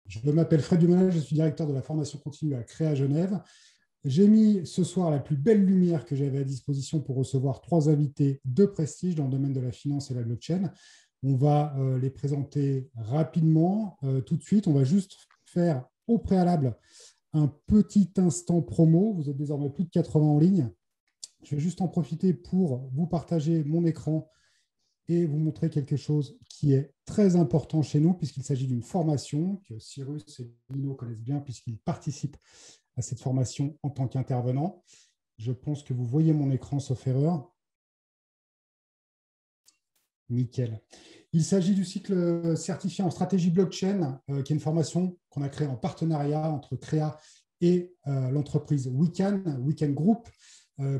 Je m'appelle Fred Dumonel, je suis directeur de la formation continue à Créa Genève. J'ai mis ce soir la plus belle lumière que j'avais à disposition pour recevoir 3 invités de prestige dans le domaine de la finance et la blockchain. On va les présenter rapidement tout de suite. On va juste faire au préalable un petit instant promo. Vous êtes désormais plus de 80 en ligne. Je vais juste en profiter pour vous partager mon écran et vous montrer quelque chose qui est très important chez nous, puisqu'il s'agit d'une formation que Cyrus et Lino connaissent bien, puisqu'ils participent à cette formation en tant qu'intervenants. Je pense que vous voyez mon écran, sauf erreur. Nickel. Il s'agit du cycle certifié en stratégie blockchain, qui est une formation qu'on a créée en partenariat entre Créa et l'entreprise Weekend Group,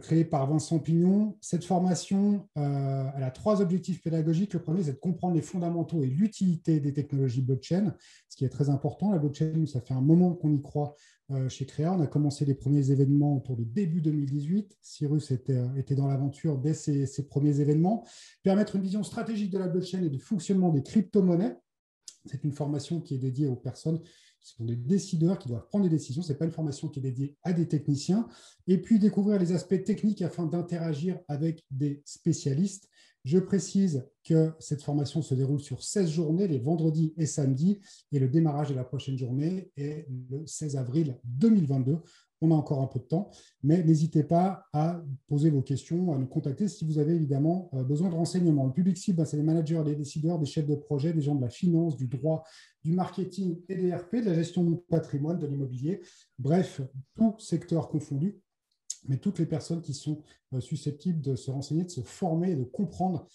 créée par Vincent Pignon. Cette formation, elle a 3 objectifs pédagogiques. Le premier, c'est de comprendre les fondamentaux et l'utilité des technologies blockchain, ce qui est très important. La blockchain, ça fait un moment qu'on y croit chez Créa. On a commencé les premiers événements autour de début 2018. Cyrus était dans l'aventure dès ces premiers événements. Permettre une vision stratégique de la blockchain et du fonctionnement des crypto-monnaies. C'est une formation qui est dédiée aux personnes qui sont des décideurs, qui doivent prendre des décisions. Ce n'est pas une formation qui est dédiée à des techniciens. Et puis, découvrir les aspects techniques afin d'interagir avec des spécialistes. Je précise que cette formation se déroule sur 16 journées, les vendredis et samedis, et le démarrage de la prochaine journée est le 16 avril 2022. On a encore un peu de temps, mais n'hésitez pas à poser vos questions, à nous contacter si vous avez évidemment besoin de renseignements. Le public cible, c'est les managers, les décideurs, des chefs de projet, des gens de la finance, du droit, du marketing et des RP, de la gestion du patrimoine, de l'immobilier. Bref, tout secteur confondu, mais toutes les personnes qui sont susceptibles de se renseigner, de se former, de comprendre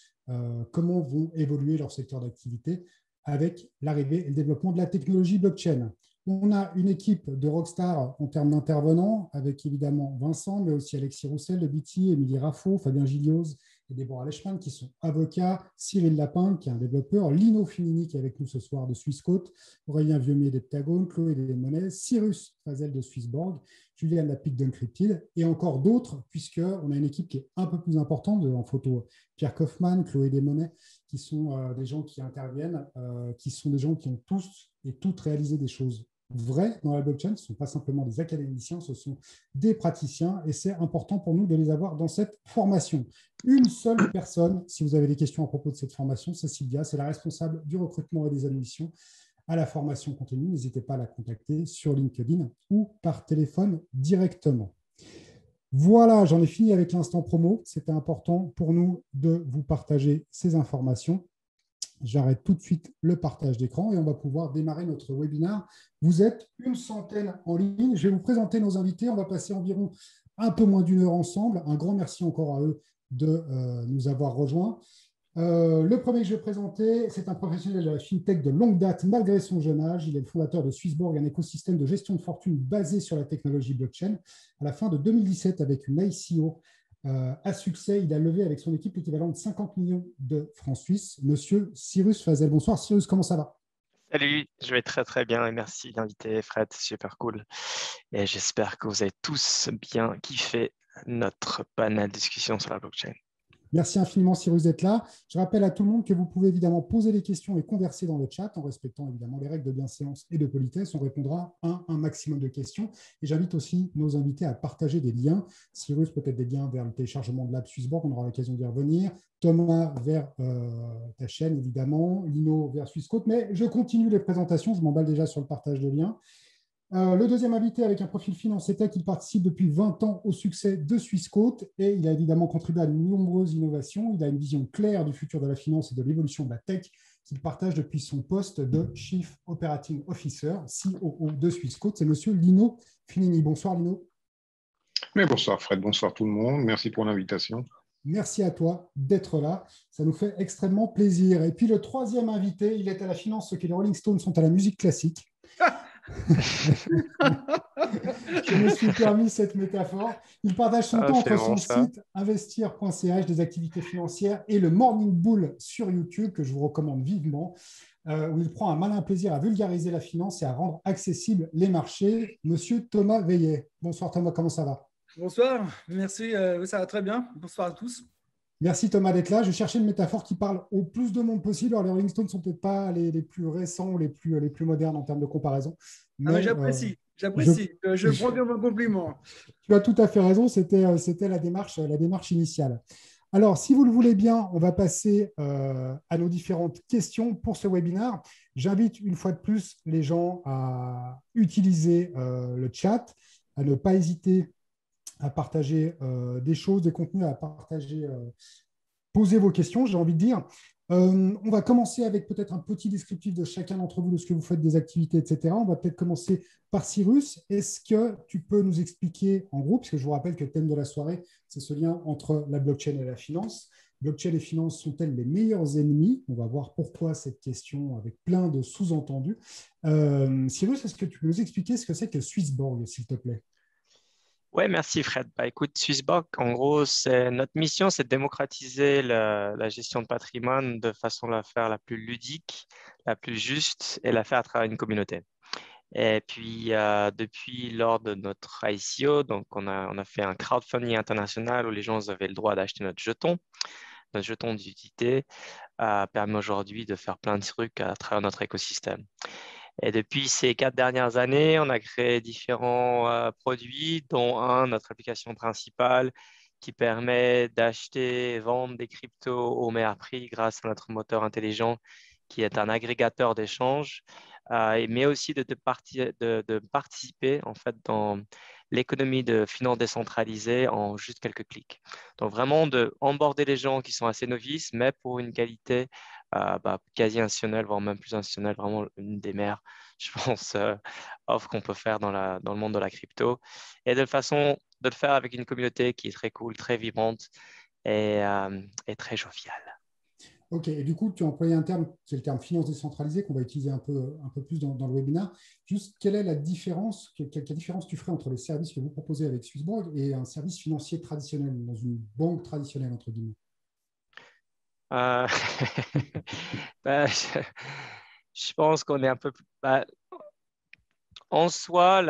comment vont évoluer leur secteur d'activité avec l'arrivée et le développement de la technologie blockchain. On a une équipe de rockstars en termes d'intervenants, avec évidemment Vincent, mais aussi Alexis Roussel de BT, Émilie Raffo, Fabien Gilioz et Déborah Lechman, qui sont avocats, Cyril Lapin, qui est un développeur, Lino Finini, qui est avec nous ce soir de Swissquote, Aurélien Vieumier d'Heptagone, Chloé Desmonnets, Cyrus Fazel de Swissborg, Juliane Lapic d'Uncrypted, et encore d'autres, puisqu'on a une équipe qui est un peu plus importante, en photo Pierre Kaufmann, Chloé Desmonnets, qui sont des gens qui interviennent, qui sont des gens qui ont tous et toutes réalisé des choses vraies dans la blockchain. Ce ne sont pas simplement des académiciens, ce sont des praticiens, et c'est important pour nous de les avoir dans cette formation. Une seule personne, si vous avez des questions à propos de cette formation, c'est Sylvia, c'est la responsable du recrutement et des admissions à la formation continue. N'hésitez pas à la contacter sur LinkedIn ou par téléphone directement. Voilà, j'en ai fini avec l'instant promo. C'était important pour nous de vous partager ces informations. J'arrête tout de suite le partage d'écran et on va pouvoir démarrer notre webinaire. Vous êtes une centaine en ligne. Je vais vous présenter nos invités. On va passer environ un peu moins d'1 heure ensemble. Un grand merci encore à eux de nous avoir rejoints. Le premier que je vais présenter, c'est un professionnel de la fintech de longue date malgré son jeune âge. Il est le fondateur de Swissborg, un écosystème de gestion de fortune basé sur la technologie blockchain. À la fin de 2017, avec une ICO à succès, il a levé avec son équipe l'équivalent de 50 millions de francs suisses. Monsieur Cyrus Fazel. Bonsoir Cyrus, comment ça va? Salut, je vais très très bien et merci d'inviter Fred, super cool. Et j'espère que vous avez tous bien kiffé notre panel discussion sur la blockchain. Merci infiniment, Cyrus, d'être là. Je rappelle à tout le monde que vous pouvez évidemment poser des questions et converser dans le chat en respectant évidemment les règles de bienséance et de politesse. On répondra à un maximum de questions. Et j'invite aussi nos invités à partager des liens. Cyrus, peut-être des liens vers le téléchargement de l'app Swissborg, on aura l'occasion d'y revenir. Thomas, vers ta chaîne, évidemment. Lino, vers Swissquote. Mais je continue les présentations. Je m'emballe déjà sur le partage de liens. Le deuxième invité avec un profil financier tech, il participe depuis 20 ans au succès de Swissquote et il a évidemment contribué à de nombreuses innovations. Il a une vision claire du futur de la finance et de l'évolution de la tech qu'il partage depuis son poste de Chief Operating Officer, COO de Swissquote. C'est monsieur Lino Finini. Bonsoir Lino. Mais bonsoir Fred, bonsoir tout le monde. Merci pour l'invitation. Merci à toi d'être là. Ça nous fait extrêmement plaisir. Et puis le troisième invité, il est à la finance ce que les Rolling Stones sont à la musique classique. Je me suis permis cette métaphore. Il partage son temps entre son site investir.ch, des activités financières, et le Morning Bull sur YouTube, que je vous recommande vivement, où il prend un malin plaisir à vulgariser la finance et à rendre accessibles les marchés. Monsieur Thomas Veillet. Bonsoir Thomas, comment ça va? Bonsoir, merci, ça va très bien. Bonsoir à tous. Merci Thomas d'être là. Je cherchais une métaphore qui parle au plus de monde possible. Alors, les Rolling Stones ne sont peut-être pas les plus récents ou les plus modernes en termes de comparaison, Ah, mais mais j'apprécie, je, j'apprécie. Je prends bien mon compliment. tu as tout à fait raison. C'était la démarche initiale. Alors, si vous le voulez bien, on va passer à nos différentes questions pour ce webinaire. J'invite une fois de plus les gens à utiliser le chat, à ne pas hésiter à partager des choses, des contenus, à partager, poser vos questions, j'ai envie de dire. On va commencer avec peut-être un petit descriptif de chacun d'entre vous, de ce que vous faites, des activités, etc. On va peut-être commencer par Cyrus. Est-ce que tu peux nous expliquer en gros, parce que je vous rappelle que le thème de la soirée, c'est ce lien entre la blockchain et la finance. Blockchain et finance sont-elles les meilleurs ennemis? On va voir pourquoi cette question avec plein de sous-entendus. Cyrus, est-ce que tu peux nous expliquer ce que c'est que Swissborg, s'il te plaît? Ouais, merci Fred. Bah, écoute, Swissborg, en gros, c'est notre mission, c'est de démocratiser la gestion de patrimoine de façon à la faire la plus ludique, la plus juste et la faire à travers une communauté. Et puis, depuis lors de notre ICO, donc on a fait un crowdfunding international où les gens avaient le droit d'acheter notre jeton d'utilité, permet aujourd'hui de faire plein de trucs à travers notre écosystème. Et depuis ces 4 dernières années, on a créé différents produits, dont notre application principale, qui permet d'acheter et vendre des cryptos au meilleur prix grâce à notre moteur intelligent, qui est un agrégateur d'échanges, mais aussi de participer en fait dans l'économie de finance décentralisée en juste quelques clics. Donc vraiment de onboarder les gens qui sont assez novices, mais pour une qualité quasi institutionnelle, voire même plus institutionnelle, vraiment une des meilleures, je pense, offres qu'on peut faire dans le monde de la crypto. Et de le faire avec une communauté qui est très cool, très vibrante et très joviale. Ok, et du coup, tu as employé un terme qui est le terme finance décentralisée qu'on va utiliser un peu plus dans le webinaire. Juste, quelle est la différence, quelle différence tu ferais entre les services que vous proposez avec Swissborg et un service financier traditionnel, dans une banque traditionnelle, entre guillemets? Euh, bah, je pense qu'on est un peu plus. En soi,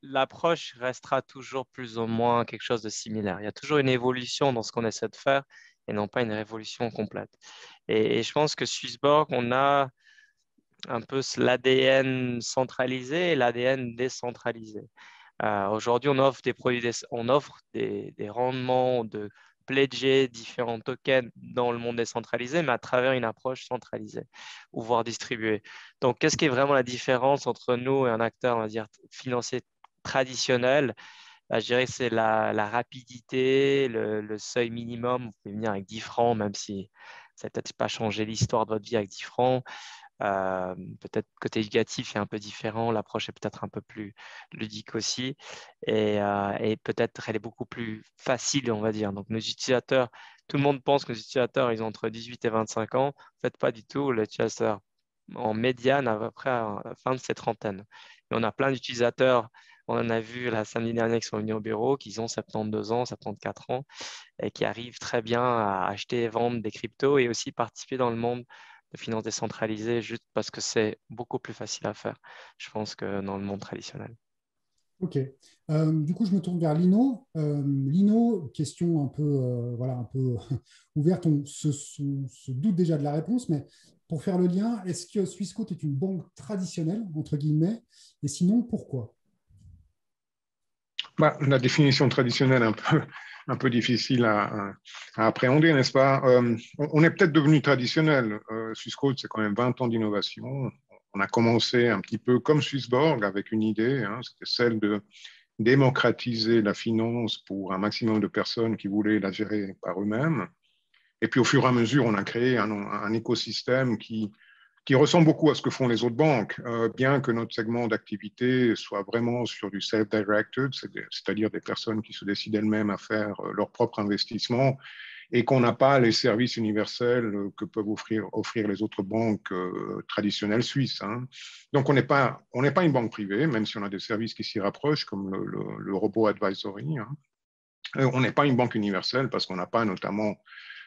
l'approche restera toujours plus ou moins quelque chose de similaire. Il y a toujours une évolution dans ce qu'on essaie de faire et non pas une révolution complète. Et je pense que Swissborg, on a un peu l'ADN centralisé et l'ADN décentralisé. Aujourd'hui, on offre des produits, on offre des rendements de pledger différents tokens dans le monde décentralisé, mais à travers une approche centralisée ou voire distribuée. Donc, qu'est-ce qui est vraiment la différence entre nous et un acteur, on va dire, financier traditionnel? Je dirais que c'est la rapidité, le seuil minimum. Vous pouvez venir avec 10 francs, même si ça n'a peut-être pas changé l'histoire de votre vie avec 10 francs. Peut-être côté éducatif est un peu différent, l'approche est peut-être un peu plus ludique aussi et peut-être elle est beaucoup plus facile, on va dire. Donc nos utilisateurs, tout le monde pense que nos utilisateurs, ils ont entre 18 et 25 ans. En fait, pas du tout. L'utilisateur en médiane à peu près à la fin de ses trentaines. Et on a plein d'utilisateurs, on en a vu la samedi dernier qui sont venus au bureau, qui ont 72 ans, 74 ans et qui arrivent très bien à acheter et vendre des cryptos et aussi participer dans le monde de finances décentralisées juste parce que c'est beaucoup plus facile à faire, je pense, que dans le monde traditionnel. Ok. Du coup, je me tourne vers Lino. Lino, question un peu, voilà, un peu ouverte. On se doute déjà de la réponse, mais pour faire le lien, est-ce que Swissquote est une banque traditionnelle, entre guillemets? Et sinon, pourquoi? La définition traditionnelle un peu difficile à appréhender, n'est-ce pas? On est peut-être devenu traditionnel. Swissquote, c'est quand même 20 ans d'innovation. On a commencé un petit peu comme Swissborg avec une idée, hein, c'était celle de démocratiser la finance pour un maximum de personnes qui voulaient la gérer par eux-mêmes. Et puis au fur et à mesure, on a créé un écosystème qui ressemble beaucoup à ce que font les autres banques, bien que notre segment d'activité soit vraiment sur du self-directed, c'est-à-dire des personnes qui se décident elles-mêmes à faire leur propre investissement et qu'on n'a pas les services universels que peuvent offrir les autres banques traditionnelles suisses. Hein. Donc on n'est pas une banque privée, même si on a des services qui s'y rapprochent, comme le robot advisory. Hein. On n'est pas une banque universelle parce qu'on n'a pas notamment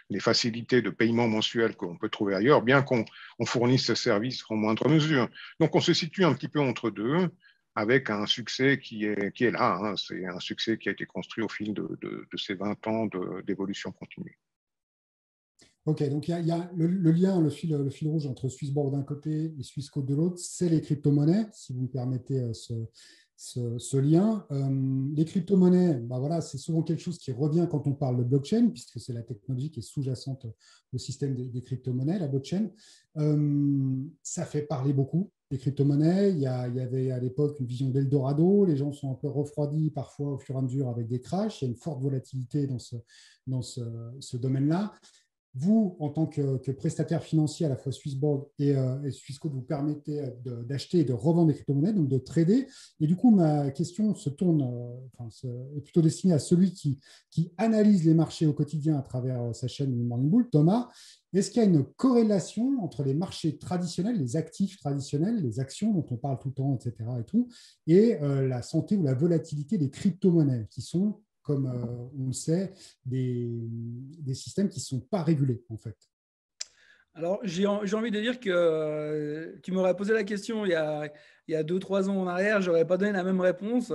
les facilités de paiement mensuel qu'on peut trouver ailleurs, bien qu'on fournisse ces services en moindre mesure. Donc, on se situe un petit peu entre deux, avec un succès qui est là. Hein. C'est un succès qui a été construit au fil de ces 20 ans d'évolution continue. Ok, donc il y a le lien, le fil rouge entre Swissborg d'un côté et Swissquote de l'autre, c'est les crypto-monnaies, si vous me permettez ce lien. Les crypto-monnaies, bah voilà, c'est souvent quelque chose qui revient quand on parle de blockchain, puisque c'est la technologie qui est sous-jacente au système des crypto-monnaies, la blockchain. Ça fait parler beaucoup des crypto-monnaies. Il y avait à l'époque une vision d'Eldorado. Les gens sont un peu refroidis parfois au fur et à mesure avec des crashs. Il y a une forte volatilité dans ce domaine-là. Vous, en tant que prestataire financier à la fois Swissborg et Swissquote, vous permettez d'acheter et de revendre des crypto-monnaies, donc de trader. Et du coup, ma question se tourne, est plutôt destinée à celui qui analyse les marchés au quotidien à travers sa chaîne Morning Bull, Thomas. Est-ce qu'il y a une corrélation entre les marchés traditionnels, les actifs traditionnels, les actions dont on parle tout le temps, etc., et la santé ou la volatilité des crypto-monnaies qui sont, comme on le sait, des systèmes qui ne sont pas régulés, en fait? Alors, j'ai envie de dire que tu m'aurais posé la question il y a 2, 3 ans en arrière, je n'aurais pas donné la même réponse.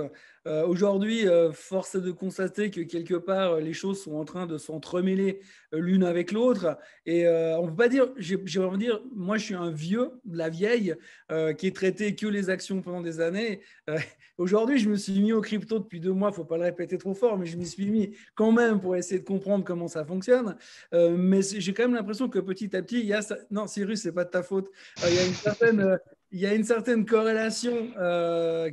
Aujourd'hui, force est de constater que quelque part, les choses sont en train de s'entremêler l'une avec l'autre. Et on ne peut pas dire, j'ai envie de dire, moi je suis un vieux, la vieille, qui est traité que les actions pendant des années. Aujourd'hui, je me suis mis au crypto depuis 2 mois, il ne faut pas le répéter trop fort, mais je m'y suis mis quand même pour essayer de comprendre comment ça fonctionne. Mais j'ai quand même l'impression que petit à petit, il y a non, Cyrus, c'est pas de ta faute. Il y a une certaine corrélation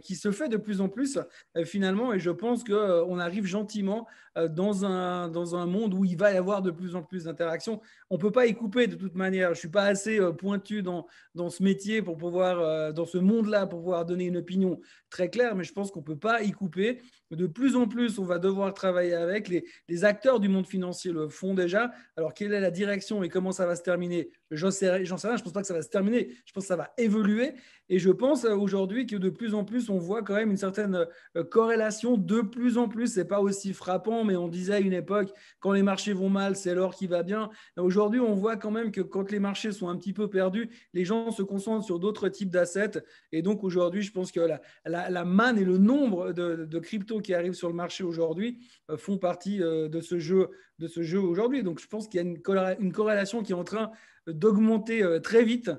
qui se fait de plus en plus finalement, et je pense qu'on arrive gentiment dans un monde où il va y avoir de plus en plus d'interactions. On ne peut pas y couper de toute manière. Je ne suis pas assez pointu dans ce métier pour pouvoir, dans ce monde-là, pour pouvoir donner une opinion très claire, mais je pense qu'on ne peut pas y couper. De plus en plus, on va devoir travailler avec. Les acteurs du monde financier le font déjà. Alors, quelle est la direction et comment ça va se terminer? J'en sais rien. Je ne pense pas que ça va se terminer. Je pense que ça va évoluer. Et je pense aujourd'hui que de plus en plus, on voit quand même une certaine corrélation. De plus en plus, ce n'est pas aussi frappant, mais on disait à une époque, quand les marchés vont mal, c'est l'or qui va bien. Aujourd'hui, on voit quand même que quand les marchés sont un petit peu perdus, les gens se concentrent sur d'autres types d'assets. Et donc, aujourd'hui, je pense que la manne et le nombre de cryptos qui arrivent sur le marché aujourd'hui font partie de ce jeu aujourd'hui. Donc, je pense qu'il y a une corrélation qui est en train d'augmenter très vite,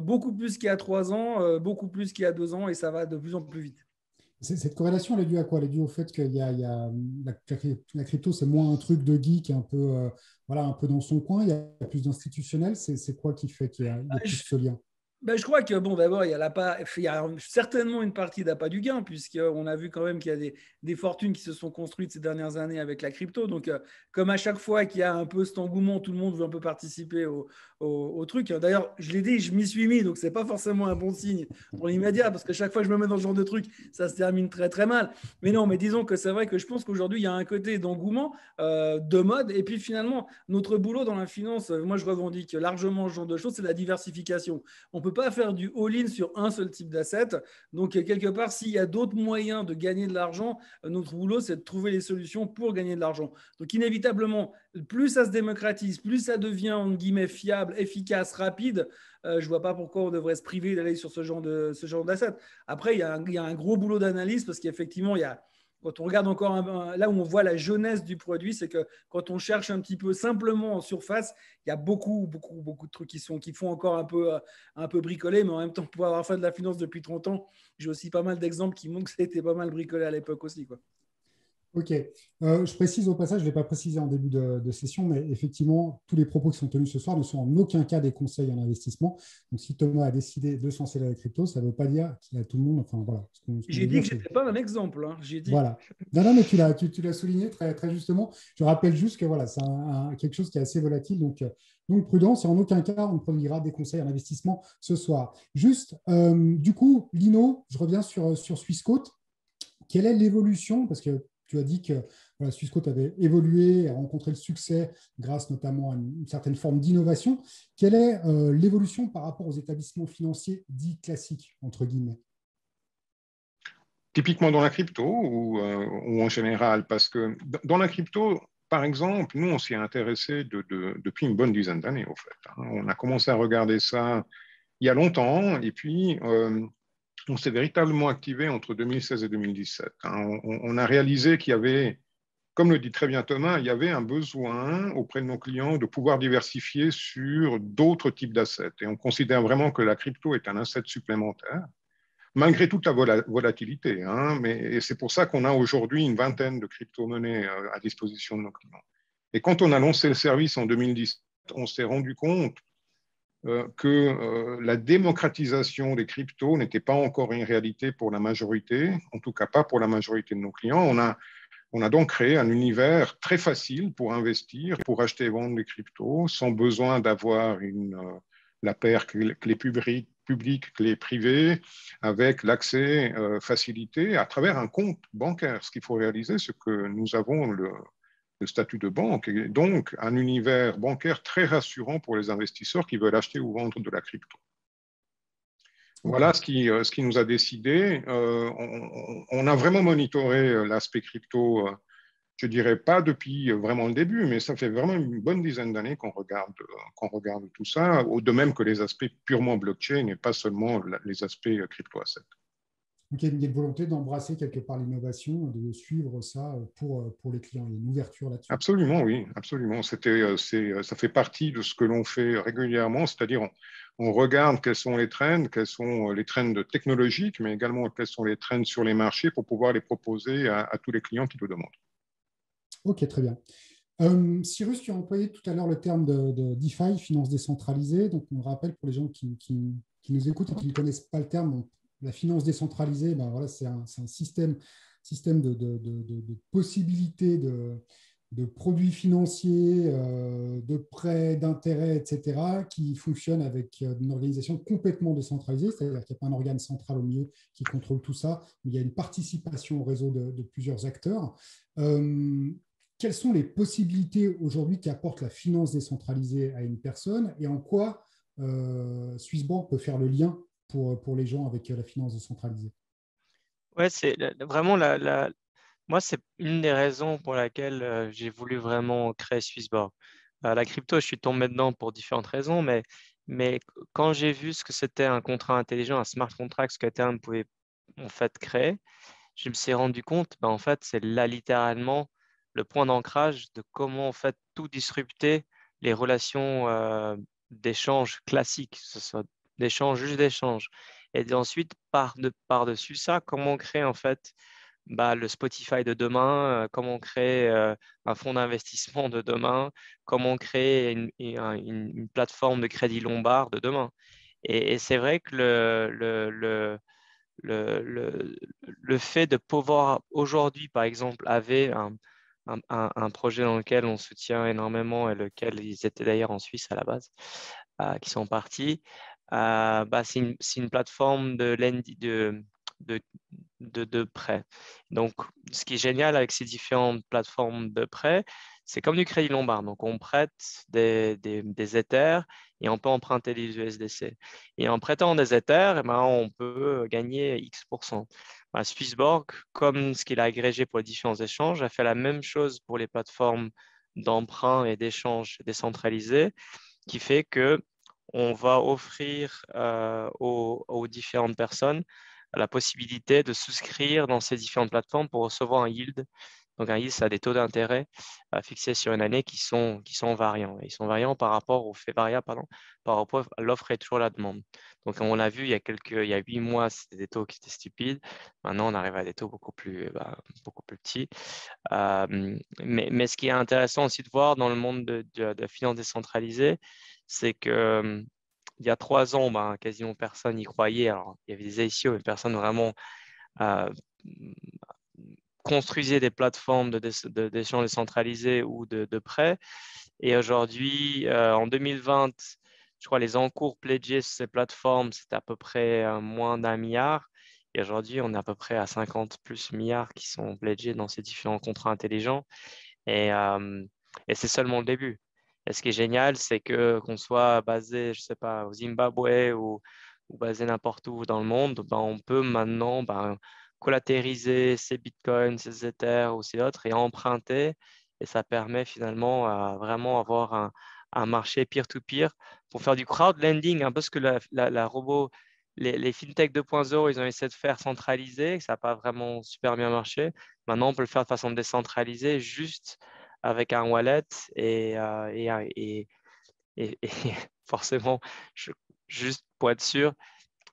beaucoup plus qu'il y a 3 ans, beaucoup plus qu'il y a 2 ans, et ça va de plus en plus vite. Cette corrélation, elle est due à quoi? Elle est due au fait qu'il la crypto, c'est moins un truc de geek un peu, voilà, un peu dans son coin. Il y a plus d'institutionnels. C'est quoi qui fait qu'il y a plus ce lien? Je crois que, bon, d'abord, il y a certainement une partie d'appât du gain, puisqu'on a vu quand même qu'il y a des fortunes qui se sont construites ces dernières années avec la crypto. Donc, comme à chaque fois qu'il y a un peu cet engouement, tout le monde veut un peu participer au truc. D'ailleurs, je l'ai dit, je m'y suis mis, donc ce n'est pas forcément un bon signe pour l'immédiat, parce que chaque fois que je me mets dans ce genre de truc, ça se termine très, très mal. Mais non, mais disons que c'est vrai que je pense qu'aujourd'hui, il y a un côté d'engouement, de mode. Et puis, finalement, notre boulot dans la finance, moi, je revendique largement ce genre de choses, c'est la diversification. On ne peut pas faire du all-in sur un seul type d'asset. Donc, quelque part, s'il y a d'autres moyens de gagner de l'argent, notre boulot, c'est de trouver les solutions pour gagner de l'argent. Donc, inévitablement, plus ça se démocratise, plus ça devient, entre guillemets, fiable, efficace, rapide, je ne vois pas pourquoi on devrait se priver d'aller sur ce genre d'asset. Après, il y a un gros boulot d'analyse parce qu'effectivement, quand on regarde encore là où on voit la jeunesse du produit, c'est que quand on cherche un petit peu simplement en surface, il y a beaucoup, beaucoup, beaucoup de trucs qui font encore un peu bricoler, mais en même temps, pour avoir fait de la finance depuis 30 ans, j'ai aussi pas mal d'exemples qui montrent que ça a été pas mal bricolé à l'époque aussi, quoi. Ok. Je précise au passage, je ne l'ai pas précisé en début de session, mais effectivement, tous les propos qui sont tenus ce soir ne sont en aucun cas des conseils en investissement. Donc, si Thomas a décidé de se lancer dans la crypto, ça ne veut pas dire qu'il y a tout le monde. Enfin, voilà. J'ai dit que je n'étais pas un exemple. Hein. J'ai dit. Voilà. Non, mais tu l'as souligné très, très justement. Je rappelle juste que voilà, c'est quelque chose qui est assez volatile. Donc prudence, et en aucun cas, on ne produira des conseils en investissement ce soir. Juste, du coup, Lino, je reviens sur Swissquote. Quelle est l'évolution? Parce que tu as dit que voilà, Swissquote avait évolué, a rencontré le succès grâce notamment à une certaine forme d'innovation. Quelle est l'évolution par rapport aux établissements financiers dits classiques, entre guillemets? Typiquement dans la crypto ou en général? Parce que dans la crypto, par exemple, nous, on s'y est intéressé depuis une bonne dizaine d'années, au fait. On a commencé à regarder ça il y a longtemps, et puis on s'est véritablement activé entre 2016 et 2017. On a réalisé qu'il y avait comme le dit très bien Thomas, il y avait un besoin auprès de nos clients de pouvoir diversifier sur d'autres types d'assets. Et on considère vraiment que la crypto est un asset supplémentaire, malgré toute la volatilité. Hein, mais c'est pour ça qu'on a aujourd'hui une vingtaine de crypto-monnaies à disposition de nos clients. Et quand on a lancé le service en 2017, on s'est rendu compte que la démocratisation des cryptos n'était pas encore une réalité pour la majorité, en tout cas pas pour la majorité de nos clients. On a donc créé un univers très facile pour investir, pour acheter et vendre des cryptos, sans besoin d'avoir la paire clé publique, clé privée, avec l'accès facilité à travers un compte bancaire. Ce qu'il faut réaliser, c'est que nous avons le statut de banque, et donc un univers bancaire très rassurant pour les investisseurs qui veulent acheter ou vendre de la crypto. Voilà ce qui nous a décidé. On a vraiment monitoré l'aspect crypto, je ne dirais pas depuis vraiment le début, mais ça fait vraiment une bonne dizaine d'années qu'on regarde tout ça, de même que les aspects purement blockchain et pas seulement les aspects crypto-assets. Donc, il y a une volonté d'embrasser quelque part l'innovation, de suivre ça pour les clients. Il y a une ouverture là-dessus. Absolument, oui, absolument. Ça fait partie de ce que l'on fait régulièrement, c'est-à-dire on regarde quels sont les trends technologiques, mais également quels sont les trends sur les marchés pour pouvoir les proposer à tous les clients qui le demandent. Ok, très bien. Cyrus, tu as employé tout à l'heure le terme de DeFi, finance décentralisée. Donc, on rappelle pour les gens qui nous écoutent et qui ne connaissent pas le terme, donc, la finance décentralisée, ben voilà, c'est un système de possibilités de produits financiers, de prêts, d'intérêts, etc., qui fonctionnent avec une organisation complètement décentralisée, c'est-à-dire qu'il n'y a pas un organe central au milieu qui contrôle tout ça, mais il y a une participation au réseau de plusieurs acteurs. Quelles sont les possibilités aujourd'hui qu'apporte la finance décentralisée à une personne et en quoi Swissborg peut faire le lien pour les gens avec la finance décentralisée? Ouais, c'est vraiment moi, c'est une des raisons pour laquelle j'ai voulu vraiment créer Swissborg. La crypto, je suis tombé dedans pour différentes raisons, mais quand j'ai vu ce que c'était un contrat intelligent, un smart contract, ce qu'Ethereum pouvait en fait créer, je me suis rendu compte, en fait, c'est là littéralement le point d'ancrage de comment en fait tout disrupter les relations d'échange classiques, que ce soit d'échange, juste d'échange. Et ensuite, par-dessus ça, comment créer en fait le Spotify de demain, comment créer un fonds d'investissement de demain, comment créer une plateforme de crédit lombard de demain. Et c'est vrai que le fait de pouvoir aujourd'hui, par exemple, avait un projet dans lequel on soutient énormément et lequel ils étaient d'ailleurs en Suisse à la base, qui sont partis, c'est une plateforme de prêt. Donc, ce qui est génial avec ces différentes plateformes de prêt, c'est comme du crédit lombard. Donc, on prête des Ethers et on peut emprunter des USDC. Et en prêtant des Ethers, on peut gagner X%. Swissborg, comme ce qu'il a agrégé pour les différents échanges, a fait la même chose pour les plateformes d'emprunt et d'échange décentralisées, qui fait que on va offrir aux différentes personnes la possibilité de souscrire dans ces différentes plateformes pour recevoir un yield. Donc, un yield, ça a des taux d'intérêt fixés sur une année qui sont variants. Ils sont variants par rapport au fait variable, par rapport à l'offre et toujours la demande. Donc, on l'a vu il y a 8 mois, c'était des taux qui étaient stupides. Maintenant, on arrive à des taux beaucoup plus petits. Mais ce qui est intéressant aussi de voir dans le monde de la finance décentralisée, c'est que il y a 3 ans, quasiment personne n'y croyait. Alors, il y avait des ICO, mais personne vraiment construisait des plateformes d'échange décentralisés ou de prêts. Et aujourd'hui, en 2020, je crois les encours pledgés sur ces plateformes, c'était à peu près moins d'1 milliard. Et aujourd'hui, on est à peu près à 50 plus milliards qui sont pledgés dans ces différents contrats intelligents. Et c'est seulement le début. Et ce qui est génial, c'est qu'on soit basé, je sais pas, au Zimbabwe ou basé n'importe où dans le monde, on peut maintenant collatériser ces bitcoins, ces ethers ou ces autres et emprunter. Et ça permet finalement à vraiment avoir un marché peer-to-peer pour faire du crowdlending, un peu ce que la robot, les fintech 2.0, ils ont essayé de faire centraliser, ça n'a pas vraiment super bien marché. Maintenant, on peut le faire de façon décentralisée, juste avec un wallet et forcément, juste pour être sûr,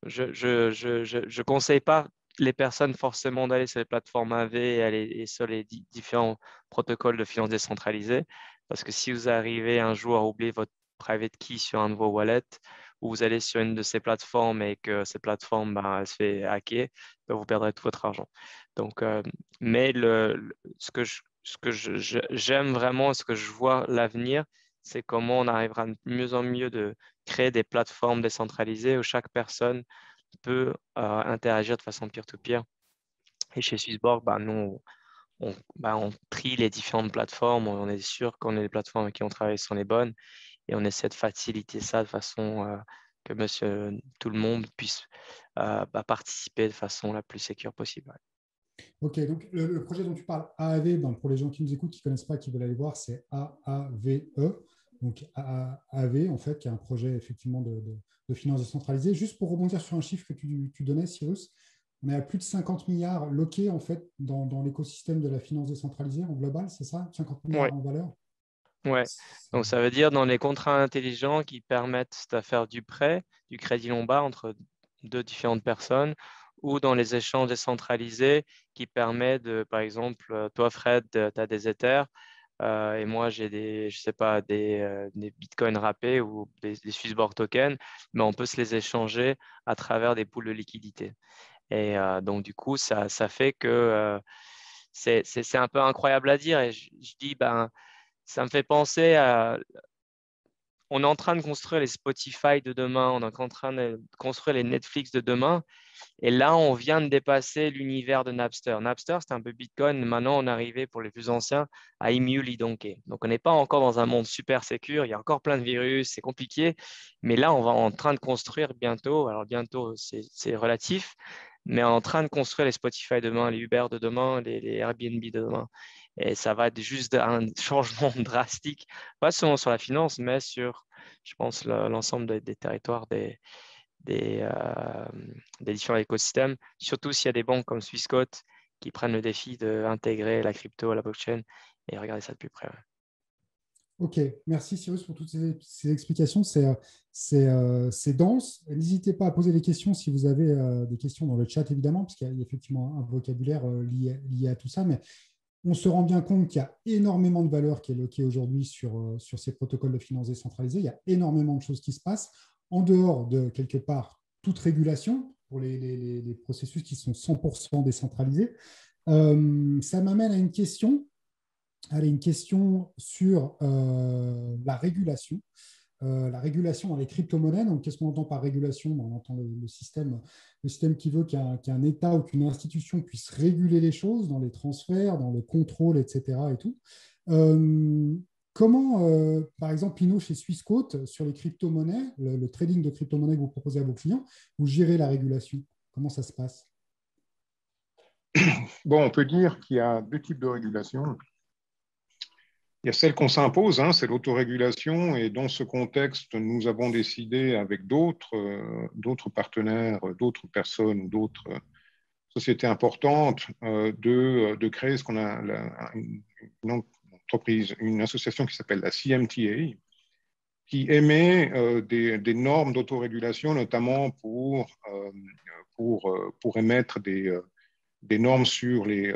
je conseille pas les personnes forcément d'aller sur les plateformes AV et sur les différents protocoles de finance décentralisée. Parce que si vous arrivez un jour à oublier votre private key sur un de vos wallets, ou vous allez sur une de ces plateformes et que cette plateforme elle se fait hacker, ben, vous perdrez tout votre argent. Donc, mais j'aime vraiment, ce que je vois l'avenir, c'est comment on arrivera de mieux en mieux de créer des plateformes décentralisées où chaque personne peut interagir de façon peer-to-peer. Et chez Swissborg, nous, on trie les différentes plateformes, on est sûr qu'on les plateformes avec qui on travaille sont les bonnes et on essaie de faciliter ça de façon que tout le monde puisse participer de façon la plus sécure possible. Ok, donc le projet dont tu parles, AAV, pour les gens qui nous écoutent, qui ne connaissent pas, qui veulent aller voir, c'est AAVE. Donc AAV, en fait, qui est un projet effectivement de finance décentralisée. Juste pour rebondir sur un chiffre que tu donnais, Cyrus, on est à plus de 50 milliards loqués en fait dans l'écosystème de la finance décentralisée en global, c'est ça? 50 milliards Ouais, en valeur? ouais. Donc ça veut dire dans les contrats intelligents qui permettent de faire du prêt, du crédit lombard entre deux différentes personnes, ou dans les échanges décentralisés qui permettent de, par exemple, toi Fred, tu as des Ethers et moi j'ai je sais pas, des bitcoins wrappés ou des Swissborg tokens, mais on peut se les échanger à travers des pools de liquidité. Et donc du coup, ça fait que c'est un peu incroyable à dire. Et je dis, ça me fait penser à on est en train de construire les Spotify de demain, on est en train de construire les Netflix de demain. Et là, on vient de dépasser l'univers de Napster. Napster, c'était un peu Bitcoin. Maintenant, on est arrivé, pour les plus anciens, à Emule Donkey. Donc, on n'est pas encore dans un monde super sécure. Il y a encore plein de virus, c'est compliqué. Mais là, on va en train de construire bientôt. Alors, bientôt, c'est relatif. Mais on est en train de construire les Spotify de demain, les Uber de demain, les Airbnb de demain. Et ça va être juste un changement drastique, pas seulement sur la finance, mais sur, je pense, l'ensemble des territoires des différents écosystèmes, surtout s'il y a des banques comme Swissquote qui prennent le défi d'intégrer la crypto à la blockchain et regarder ça de plus près. Ok, merci Cyrus pour toutes ces explications. C'est dense. N'hésitez pas à poser des questions si vous avez des questions dans le chat, évidemment, parce qu'il y a effectivement un vocabulaire lié à tout ça. Mais on se rend bien compte qu'il y a énormément de valeur qui est loquée aujourd'hui sur ces protocoles de finance décentralisés. Il y a énormément de choses qui se passent en dehors de, quelque part, toute régulation pour les processus qui sont 100% décentralisés. Ça m'amène à une question. Allez, une question sur la régulation. La régulation dans les crypto-monnaies. Donc, qu'est-ce qu'on entend par régulation? On entend le système qui veut qu'un État ou qu'une institution puisse réguler les choses dans les transferts, dans le contrôle, etc. Et tout. Comment, par exemple, Pinot, chez Swissquote, sur les crypto-monnaies, le trading de crypto-monnaies que vous proposez à vos clients, vous gérez la régulation? Comment ça se passe? Bon, on peut dire qu'il y a deux types de régulation. Il y a celle qu'on s'impose, c'est l'autorégulation, et dans ce contexte, nous avons décidé avec d'autres partenaires, d'autres personnes, d'autres sociétés importantes de créer ce qu'on a une entreprise, une association qui s'appelle la CMTA, qui émet des normes d'autorégulation, notamment pour émettre des normes sur les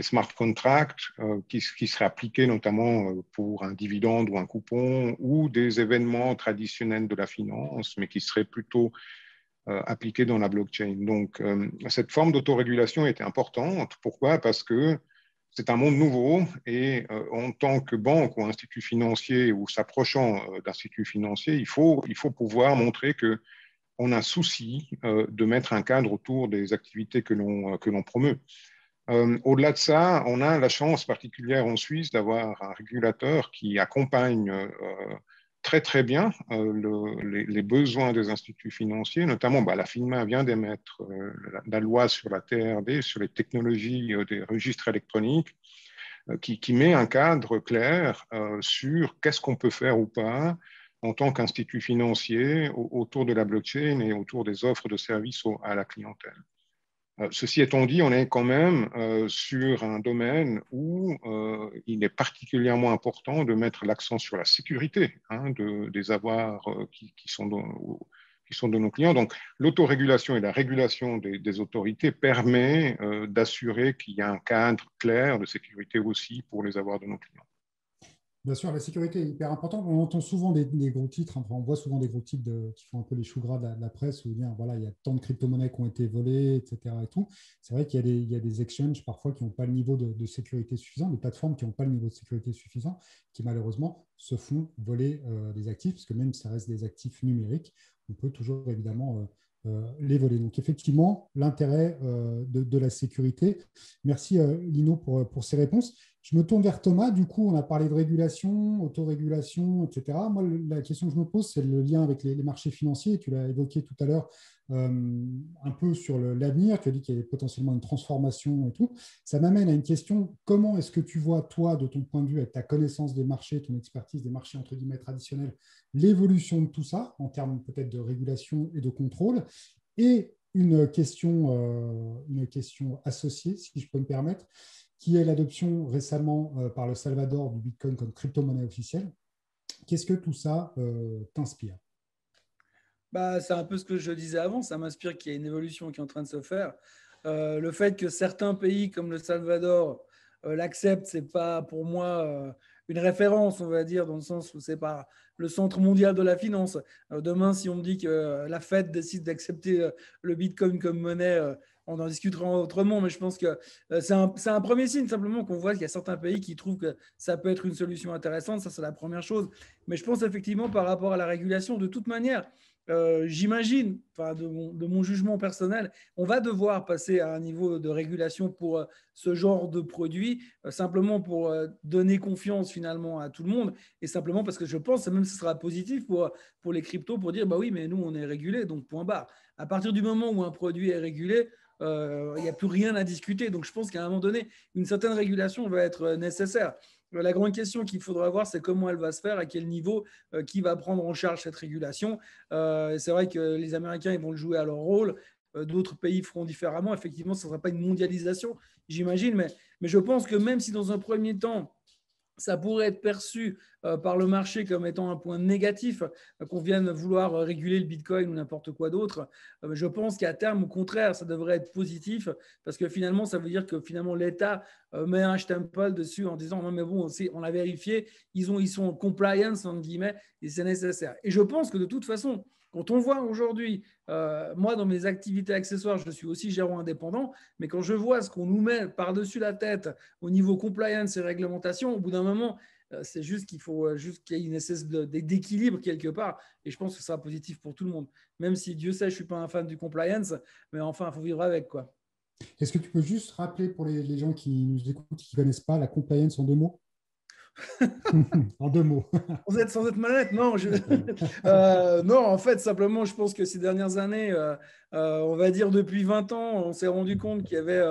smart contracts qui seraient appliquées notamment pour un dividende ou un coupon ou des événements traditionnels de la finance, mais qui seraient plutôt appliqués dans la blockchain. Donc, cette forme d'autorégulation était importante. Pourquoi? Parce que c'est un monde nouveau et en tant que banque ou institut financier ou s'approchant d'instituts financiers, il faut pouvoir montrer que on a souci de mettre un cadre autour des activités que l'on promeut. Au-delà de ça, on a la chance particulière en Suisse d'avoir un régulateur qui accompagne très très bien les besoins des instituts financiers, notamment la FINMA vient d'émettre la loi sur la TRD, sur les technologies des registres électroniques, qui met un cadre clair sur qu'est-ce qu'on peut faire ou pas en tant qu'institut financier autour de la blockchain et autour des offres de services à la clientèle. Ceci étant dit, on est quand même sur un domaine où il est particulièrement important de mettre l'accent sur la sécurité des avoirs qui sont de nos clients. Donc, l'autorégulation et la régulation des autorités permet d'assurer qu'il y a un cadre clair de sécurité aussi pour les avoirs de nos clients. Bien sûr, la sécurité est hyper importante. On entend souvent des gros titres, enfin, on voit souvent des gros titres qui font un peu les choux gras de la presse, où voilà, il y a tant de crypto-monnaies qui ont été volées, etc. Et tout. C'est vrai qu'il y a des exchanges parfois qui n'ont pas le niveau de sécurité suffisant, des plateformes qui n'ont pas le niveau de sécurité suffisant, qui malheureusement se font voler des actifs, parce que même si ça reste des actifs numériques, on peut toujours évidemment les voler. Donc effectivement, l'intérêt de la sécurité. Merci Lino pour ces réponses. Je me tourne vers Thomas. Du coup, on a parlé de régulation, autorégulation, etc. Moi, la question que je me pose, c'est le lien avec les marchés financiers. Tu l'as évoqué tout à l'heure un peu sur l'avenir. Tu as dit qu'il y avait potentiellement une transformation et tout. Ça m'amène à une question. Comment est-ce que tu vois, toi, de ton point de vue, avec ta connaissance des marchés, ton expertise des marchés, entre guillemets, traditionnels, l'évolution de tout ça, en termes peut-être de régulation et de contrôle? Et une question associée, si je peux me permettre, qui est l'adoption récemment par le Salvador du Bitcoin comme crypto-monnaie officielle. Qu'est-ce que tout ça t'inspire? C'est un peu ce que je disais avant, ça m'inspire qu'il y a une évolution qui est en train de se faire. Le fait que certains pays comme le Salvador l'acceptent, ce n'est pas pour moi une référence, on va dire, dans le sens où c'est pas le centre mondial de la finance. Demain, si on me dit que la Fed décide d'accepter le Bitcoin comme monnaie, on en discutera autrement, mais je pense que c'est un premier signe simplement qu'on voit qu'il y a certains pays qui trouvent que ça peut être une solution intéressante. Ça, c'est la première chose. Mais je pense effectivement par rapport à la régulation, de toute manière, j'imagine, de mon jugement personnel, on va devoir passer à un niveau de régulation pour ce genre de produit, simplement pour donner confiance finalement à tout le monde, et simplement parce que je pense, même si ce sera positif pour les cryptos, pour dire, bah oui, mais nous, on est régulé, donc point barre. À partir du moment où un produit est régulé, il n'y a plus rien à discuter. Donc, je pense qu'à un moment donné, une certaine régulation va être nécessaire. La grande question qu'il faudra voir, c'est comment elle va se faire, à quel niveau, qui va prendre en charge cette régulation. C'est vrai que les Américains, ils vont le jouer à leur rôle. D'autres pays feront différemment. Effectivement, ce ne sera pas une mondialisation, j'imagine. Mais je pense que même si dans un premier temps, ça pourrait être perçu par le marché comme étant un point négatif, qu'on vienne vouloir réguler le Bitcoin ou n'importe quoi d'autre. Je pense qu'à terme, au contraire, ça devrait être positif, parce que finalement, ça veut dire que finalement l'État met un stempel dessus en disant non, mais bon, on a vérifié, ils sont en compliance, entre guillemets, et c'est nécessaire. Et je pense que de toute façon, quand on voit aujourd'hui, moi dans mes activités accessoires, je suis aussi gérant indépendant, mais quand je vois ce qu'on nous met par-dessus la tête au niveau compliance et réglementation, au bout d'un moment, c'est juste qu'il faut juste qu'il y ait une espèce d'équilibre quelque part. Et je pense que ce sera positif pour tout le monde. Même si Dieu sait, je ne suis pas un fan du compliance, mais enfin, il faut vivre avec, quoi. Est-ce que tu peux juste rappeler pour les gens qui nous écoutent, qui ne connaissent pas la compliance en 2 mots? En 2 mots. Sans être malhonnête, non. Non, en fait, simplement, je pense que ces dernières années, on va dire depuis 20 ans, on s'est rendu compte qu'il y avait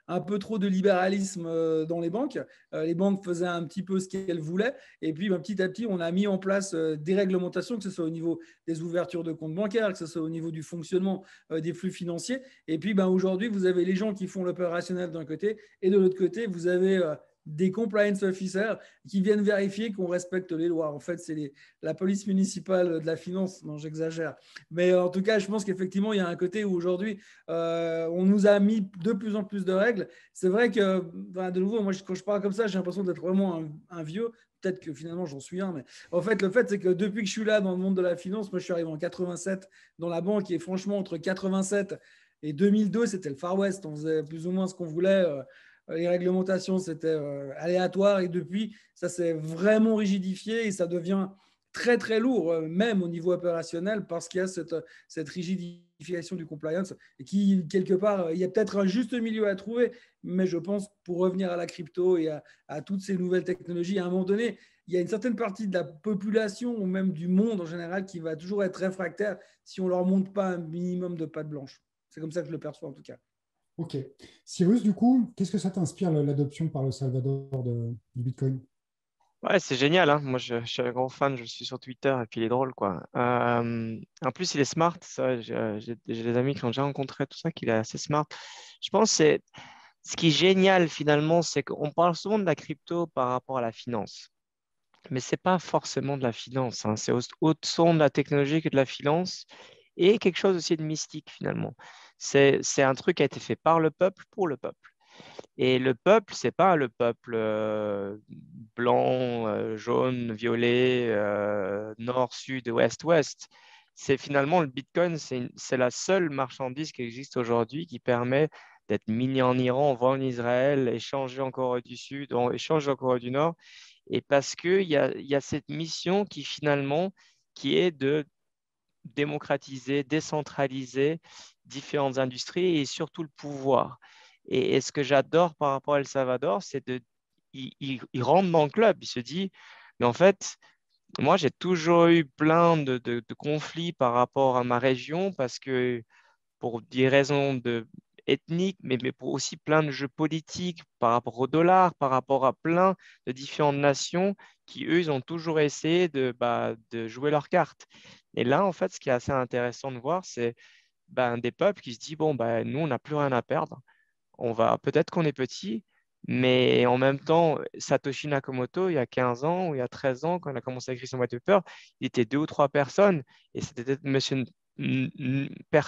un peu trop de libéralisme dans les banques. Les banques faisaient un petit peu ce qu'elles voulaient. Et puis, petit à petit, on a mis en place des réglementations, que ce soit au niveau des ouvertures de comptes bancaires, que ce soit au niveau du fonctionnement des flux financiers. Et puis, aujourd'hui, vous avez les gens qui font l'opérationnel d'un côté, et de l'autre côté, vous avez des compliance officers qui viennent vérifier qu'on respecte les lois. En fait, c'est la police municipale de la finance. Non, j'exagère. Mais en tout cas, je pense qu'effectivement, il y a un côté où aujourd'hui, on nous a mis de plus en plus de règles. C'est vrai que, de nouveau, moi, quand je parle comme ça, j'ai l'impression d'être vraiment un vieux. Peut-être que finalement, j'en suis un. Mais en fait, le fait, c'est que depuis que je suis là dans le monde de la finance, moi, je suis arrivé en 87 dans la banque, et franchement, entre 87 et 2002, c'était le Far West. On faisait plus ou moins ce qu'on voulait. Les réglementations, c'était aléatoire, et depuis, ça s'est vraiment rigidifié et ça devient très, très lourd, même au niveau opérationnel, parce qu'il y a cette rigidification du compliance et qui, quelque part, il y a peut-être un juste milieu à trouver, mais je pense, pour revenir à la crypto et à toutes ces nouvelles technologies, à un moment donné, il y a une certaine partie de la population ou même du monde en général qui va toujours être réfractaire si on ne leur montre pas un minimum de patte blanche. C'est comme ça que je le perçois en tout cas. Ok. Cyrus, du coup, qu'est-ce que ça t'inspire l'adoption par le Salvador du Bitcoin? Ouais, c'est génial, hein. Moi, je suis un grand fan, je suis sur Twitter et puis il est drôle, quoi. En plus, il est smart, ça. J'ai des amis qui l'ont déjà rencontré, tout ça, qu'il est assez smart. Je pense que ce qui est génial finalement, c'est qu'on parle souvent de la crypto par rapport à la finance. Mais c'est pas forcément de la finance, hein. C'est autant de la technologie que de la finance et quelque chose aussi de mystique finalement. C'est un truc qui a été fait par le peuple pour le peuple. Et le peuple, c'est pas le peuple blanc, jaune, violet, nord, sud, ouest, ouest. C'est finalement le Bitcoin, c'est la seule marchandise qui existe aujourd'hui qui permet d'être miné en Iran, vendu en Israël, échangé en Corée du Sud, échangé en Corée du Nord. Et parce qu'il y a cette mission qui finalement, qui est de démocratiser, décentraliser différentes industries et surtout le pouvoir. Et ce que j'adore par rapport à El Salvador, c'est il rentre dans le club, il se dit, mais en fait, moi, j'ai toujours eu plein de conflits par rapport à ma région parce que pour des raisons ethniques, mais pour aussi plein de jeux politiques par rapport au dollar, par rapport à plein de différentes nations qui, eux, ils ont toujours essayé de jouer leurs cartes. Et là, en fait, ce qui est assez intéressant de voir, c'est des peuples qui se disent, bon, nous, on n'a plus rien à perdre. Peut-être qu'on est petit, mais en même temps, Satoshi Nakamoto, il y a 15 ans ou il y a 13 ans, quand il a commencé à écrire son white paper, il était deux ou trois personnes et c'était peut-être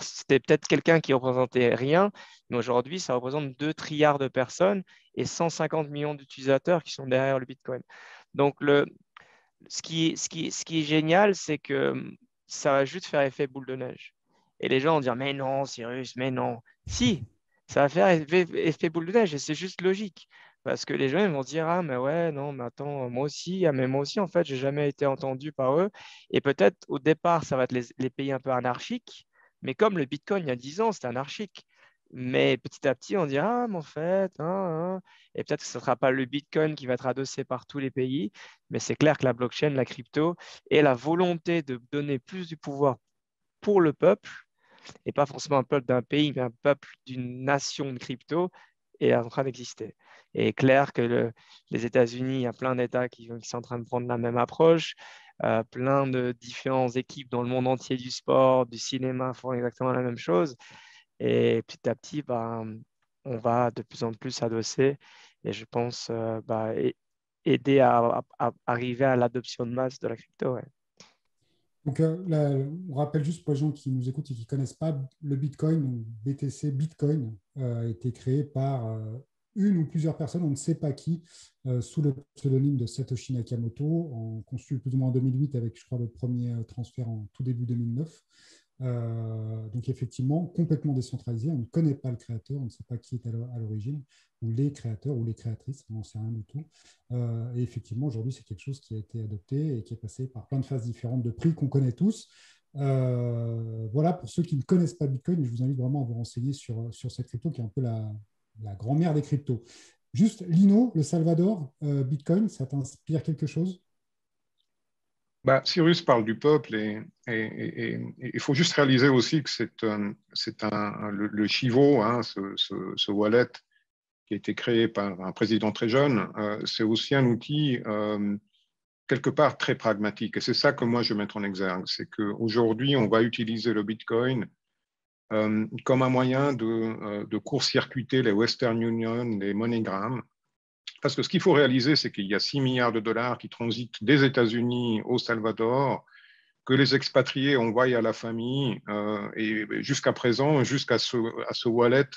c'était peut-être quelqu'un qui représentait rien, mais aujourd'hui, ça représente 2 trilliards de personnes et 150 millions d'utilisateurs qui sont derrière le Bitcoin. Donc, ce qui est génial, c'est que ça va juste faire effet boule de neige. Et les gens vont dire, mais non, Cyrus, mais non. Si, ça va faire effet boule de neige et c'est juste logique. Parce que les gens ils vont se dire, ah, mais ouais, non, mais attends, moi aussi, ah, mais moi aussi, en fait, j'ai jamais été entendu par eux. Et peut-être au départ, ça va être les pays un peu anarchiques. Mais comme le Bitcoin, il y a 10 ans, c'était anarchique. Mais petit à petit, on dit, ah, mais en fait, hein. Et peut-être que ce ne sera pas le Bitcoin qui va être adossé par tous les pays. Mais c'est clair que la blockchain, la crypto et la volonté de donner plus du pouvoir pour le peuple, et pas forcément un peuple d'un pays, mais un peuple d'une nation de crypto, est en train d'exister. Et clair que les États-Unis, il y a plein d'États qui sont en train de prendre la même approche. Plein de différentes équipes dans le monde entier du sport, du cinéma font exactement la même chose. Et petit à petit, on va de plus en plus s'adosser et je pense aider à arriver à l'adoption de masse de la crypto. Ouais. Donc, là, on rappelle juste pour les gens qui nous écoutent et qui ne connaissent pas, le Bitcoin, ou BTC Bitcoin, a été créé par une ou plusieurs personnes, on ne sait pas qui, sous le pseudonyme de Satoshi Nakamoto, conçu plus ou moins en 2008 avec, je crois, le premier transfert en tout début 2009. Donc effectivement, complètement décentralisé. On ne connaît pas le créateur, on ne sait pas qui est à l'origine, ou les créateurs, ou les créatrices, on n'en sait rien du tout. Et effectivement, aujourd'hui, c'est quelque chose qui a été adopté et qui est passé par plein de phases différentes de prix qu'on connaît tous. Voilà, pour ceux qui ne connaissent pas Bitcoin, je vous invite vraiment à vous renseigner sur cette crypto qui est un peu la grand-mère des cryptos. Juste, Lino, le Salvador, Bitcoin, ça t'inspire quelque chose? Cyrus parle du peuple et il faut juste réaliser aussi que le Chivo, hein, ce wallet qui a été créé par un président très jeune, c'est aussi un outil quelque part très pragmatique. Et c'est ça que moi je mets en exergue, c'est qu'aujourd'hui on va utiliser le Bitcoin comme un moyen de court-circuiter les Western Union, les MoneyGram. Parce que ce qu'il faut réaliser, c'est qu'il y a 6 milliards de dollars qui transitent des États-Unis au Salvador, que les expatriés envoient à la famille. Et jusqu'à présent, jusqu'à ce wallet,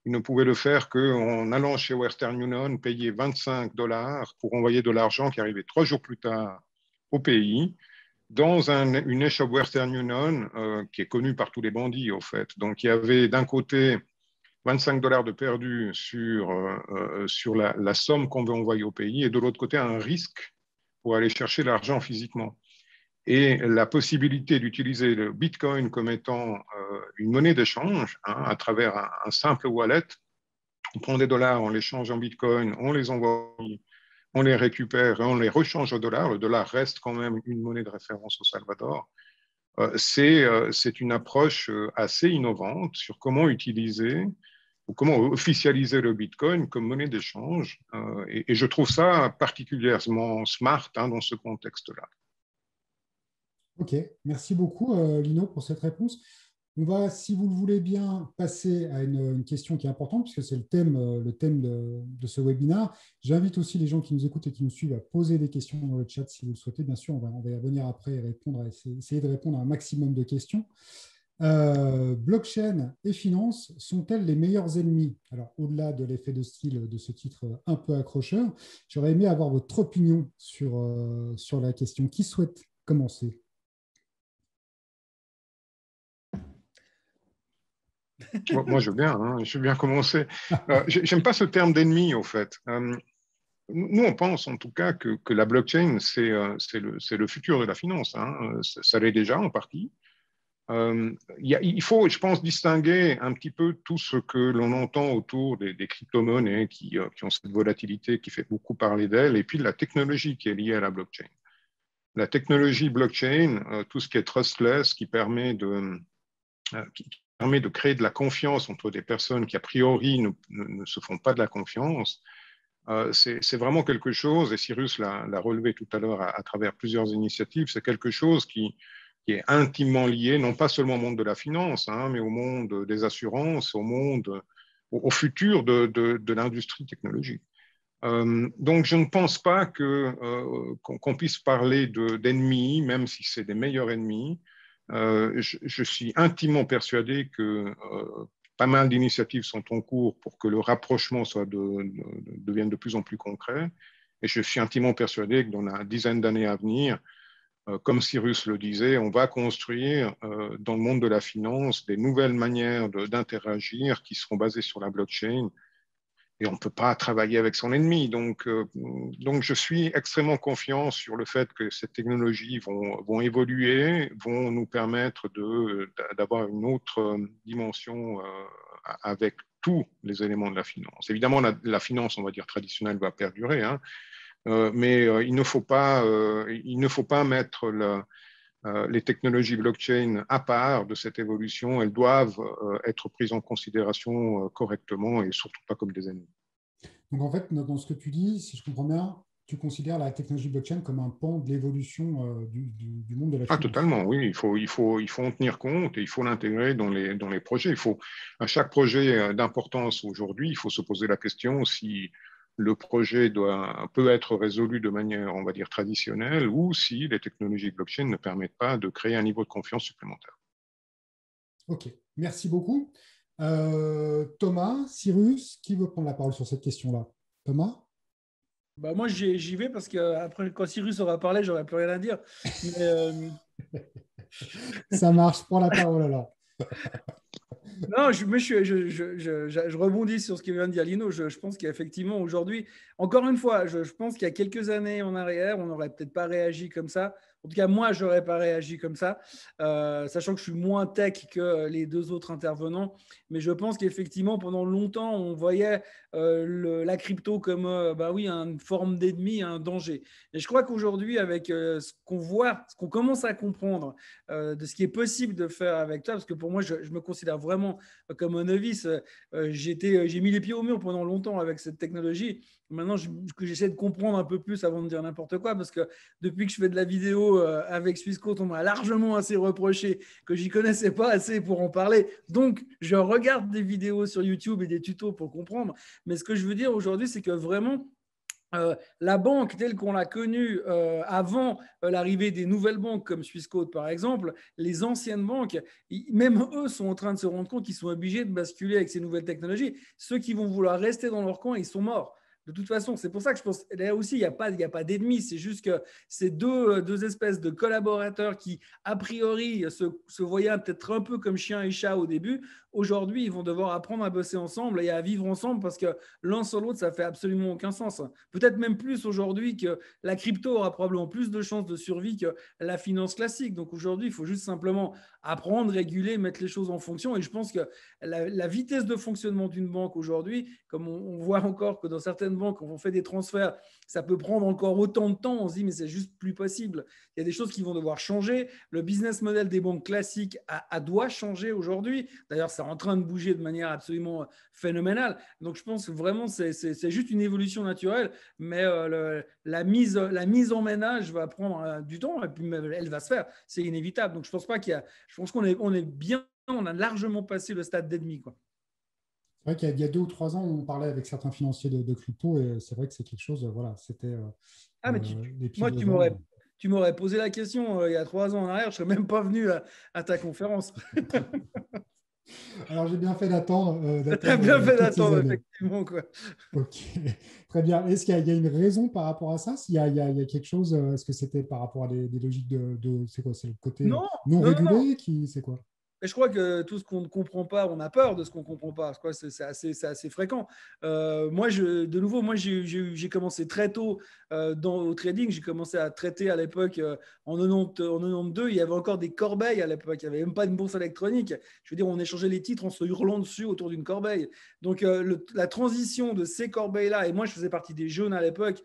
ils ne pouvaient le faire qu'en allant chez Western Union, payer 25 dollars pour envoyer de l'argent qui arrivait 3 jours plus tard au pays, dans une échoppe Western Union qui est connue par tous les bandits, au fait. Donc, il y avait d'un côté 25 dollars de perdu sur la somme qu'on veut envoyer au pays, et de l'autre côté, un risque pour aller chercher l'argent physiquement. Et la possibilité d'utiliser le Bitcoin comme étant une monnaie d'échange, hein, à travers un simple wallet, on prend des dollars, on les change en Bitcoin, on les envoie, on les récupère et on les rechange au dollar. Le dollar reste quand même une monnaie de référence au Salvador. C'est une approche assez innovante sur comment utiliser comment officialiser le Bitcoin comme monnaie d'échange. Et je trouve ça particulièrement smart dans ce contexte-là. Ok, merci beaucoup Lino pour cette réponse. On va, si vous le voulez bien, passer à une question qui est importante, puisque c'est le thème de ce webinaire. J'invite aussi les gens qui nous écoutent et qui nous suivent à poser des questions dans le chat si vous le souhaitez. Bien sûr, on va y revenir après et essayer de répondre à un maximum de questions. Blockchain et finance sont-elles les meilleurs ennemis? Alors, au-delà de l'effet de style de ce titre un peu accrocheur, j'aurais aimé avoir votre opinion sur la question. Qui souhaite commencer? Moi, je veux bien commencer. J'aime pas ce terme d'ennemi, au fait. Nous, on pense en tout cas que la blockchain, c'est le futur de la finance. Ça l'est déjà en partie. Il faut, je pense, distinguer un petit peu tout ce que l'on entend autour des crypto-monnaies qui ont cette volatilité qui fait beaucoup parler d'elles, et puis la technologie qui est liée à la blockchain. La technologie blockchain, tout ce qui est trustless, qui permet de créer de la confiance entre des personnes qui, a priori, ne se font pas de la confiance, c'est vraiment quelque chose, et Cyrus l'a relevé tout à l'heure à travers plusieurs initiatives, c'est quelque chose qui est intimement lié, non pas seulement au monde de la finance, mais au monde des assurances, au futur de l'industrie technologique. Donc, je ne pense pas qu'on puisse parler d'ennemis, même si c'est des meilleurs ennemis. Je suis intimement persuadé que pas mal d'initiatives sont en cours pour que le rapprochement devienne de plus en plus concret. Et je suis intimement persuadé que dans la dizaine d'années à venir, comme Cyrus le disait, on va construire dans le monde de la finance des nouvelles manières d'interagir qui seront basées sur la blockchain. Et on ne peut pas travailler avec son ennemi. Donc, je suis extrêmement confiant sur le fait que ces technologies vont évoluer, vont nous permettre d'avoir une autre dimension avec tous les éléments de la finance. Évidemment, la finance, on va dire, traditionnelle va perdurer, mais il ne faut pas mettre les technologies blockchain à part de cette évolution. Elles doivent être prises en considération correctement et surtout pas comme des ennemis. Donc en fait, dans ce que tu dis, si je comprends bien, tu considères la technologie blockchain comme un pan de l'évolution du monde de la finance. Ah, totalement, oui. Il faut en tenir compte et il faut l'intégrer dans les projets. À chaque projet d'importance aujourd'hui, il faut se poser la question si le projet peut être résolu de manière, on va dire, traditionnelle ou si les technologies blockchain ne permettent pas de créer un niveau de confiance supplémentaire. Ok, merci beaucoup. Thomas, Cyrus, qui veut prendre la parole sur cette question-là? Thomas? Moi, j'y vais parce que après, quand Cyrus aura parlé, j'aurai plus rien à dire. Mais, Ça marche, prends la parole alors. Non, je rebondis sur ce que vient de dire Lino. Je pense qu'effectivement, aujourd'hui, encore une fois, je pense qu'il y a quelques années en arrière, on n'aurait peut-être pas réagi comme ça. En tout cas, moi, je n'aurais pas réagi comme ça, sachant que je suis moins tech que les deux autres intervenants. Mais je pense qu'effectivement, pendant longtemps, on voyait la crypto comme une forme d'ennemi, un danger. Et je crois qu'aujourd'hui, avec ce qu'on voit, ce qu'on commence à comprendre de ce qui est possible de faire avec ça, parce que pour moi, je me considère vraiment comme un novice. J'ai mis les pieds au mur pendant longtemps avec cette technologie. Maintenant, j'essaie de comprendre un peu plus avant de dire n'importe quoi, parce que depuis que je fais de la vidéo avec Swissquote, on m'a largement assez reproché que j'y connaissais pas assez pour en parler. Donc, je regarde des vidéos sur YouTube et des tutos pour comprendre. Mais ce que je veux dire aujourd'hui, c'est que vraiment, la banque telle qu'on l'a connue avant l'arrivée des nouvelles banques comme Swissquote par exemple, les anciennes banques, même eux sont en train de se rendre compte qu'ils sont obligés de basculer avec ces nouvelles technologies. Ceux qui vont vouloir rester dans leur coin, ils sont morts. De toute façon, c'est pour ça que je pense là aussi, il n'y a pas d'ennemis. C'est juste que c'est deux espèces de collaborateurs qui, a priori, se voyaient peut-être un peu comme chien et chat au début. Aujourd'hui, ils vont devoir apprendre à bosser ensemble et à vivre ensemble parce que l'un sans l'autre, ça fait absolument aucun sens. Peut-être même plus aujourd'hui que la crypto aura probablement plus de chances de survie que la finance classique. Donc aujourd'hui, il faut juste simplement apprendre, réguler, mettre les choses en fonction. Et je pense que la vitesse de fonctionnement d'une banque aujourd'hui, comme on voit encore que dans certaines banque, quand on fait des transferts, ça peut prendre encore autant de temps. On se dit, mais c'est juste plus possible. Il y a des choses qui vont devoir changer. Le business model des banques classiques doit changer aujourd'hui. D'ailleurs, c'est en train de bouger de manière absolument phénoménale. Donc, je pense que vraiment, c'est juste une évolution naturelle, mais la mise en ménage va prendre du temps et puis elle va se faire. C'est inévitable. Donc, je pense pas qu'il y a. Je pense qu'on est bien. On a largement passé le stade d'ennemi, quoi. C'est vrai qu'il y a 2 ou 3 ans, on parlait avec certains financiers de crypto et c'est vrai que c'est quelque chose, voilà, c'était Ah, mais des pieds moi, devant. tu m'aurais posé la question il y a 3 ans en arrière, je ne serais même pas venu à ta conférence. Alors, j'ai bien fait d'attendre Tu as bien fait toutes ces d'attendre, années. effectivement, quoi. Ok, très bien. Est-ce qu'il y a une raison par rapport à ça? Il y a quelque chose, est-ce que c'était par rapport à des logiques c'est quoi? C'est le côté Non, non non, non. régulé c'est quoi? Et je crois que tout ce qu'on ne comprend pas, on a peur de ce qu'on ne comprend pas. Je crois que c'est assez fréquent. Moi, j'ai commencé très tôt au trading. J'ai commencé à traiter à l'époque, en 92. Il y avait encore des corbeilles à l'époque. Il n'y avait même pas de bourse électronique. Je veux dire, on échangeait les titres en se hurlant dessus autour d'une corbeille. Donc, la transition de ces corbeilles-là, et moi, je faisais partie des jeunes à l'époque,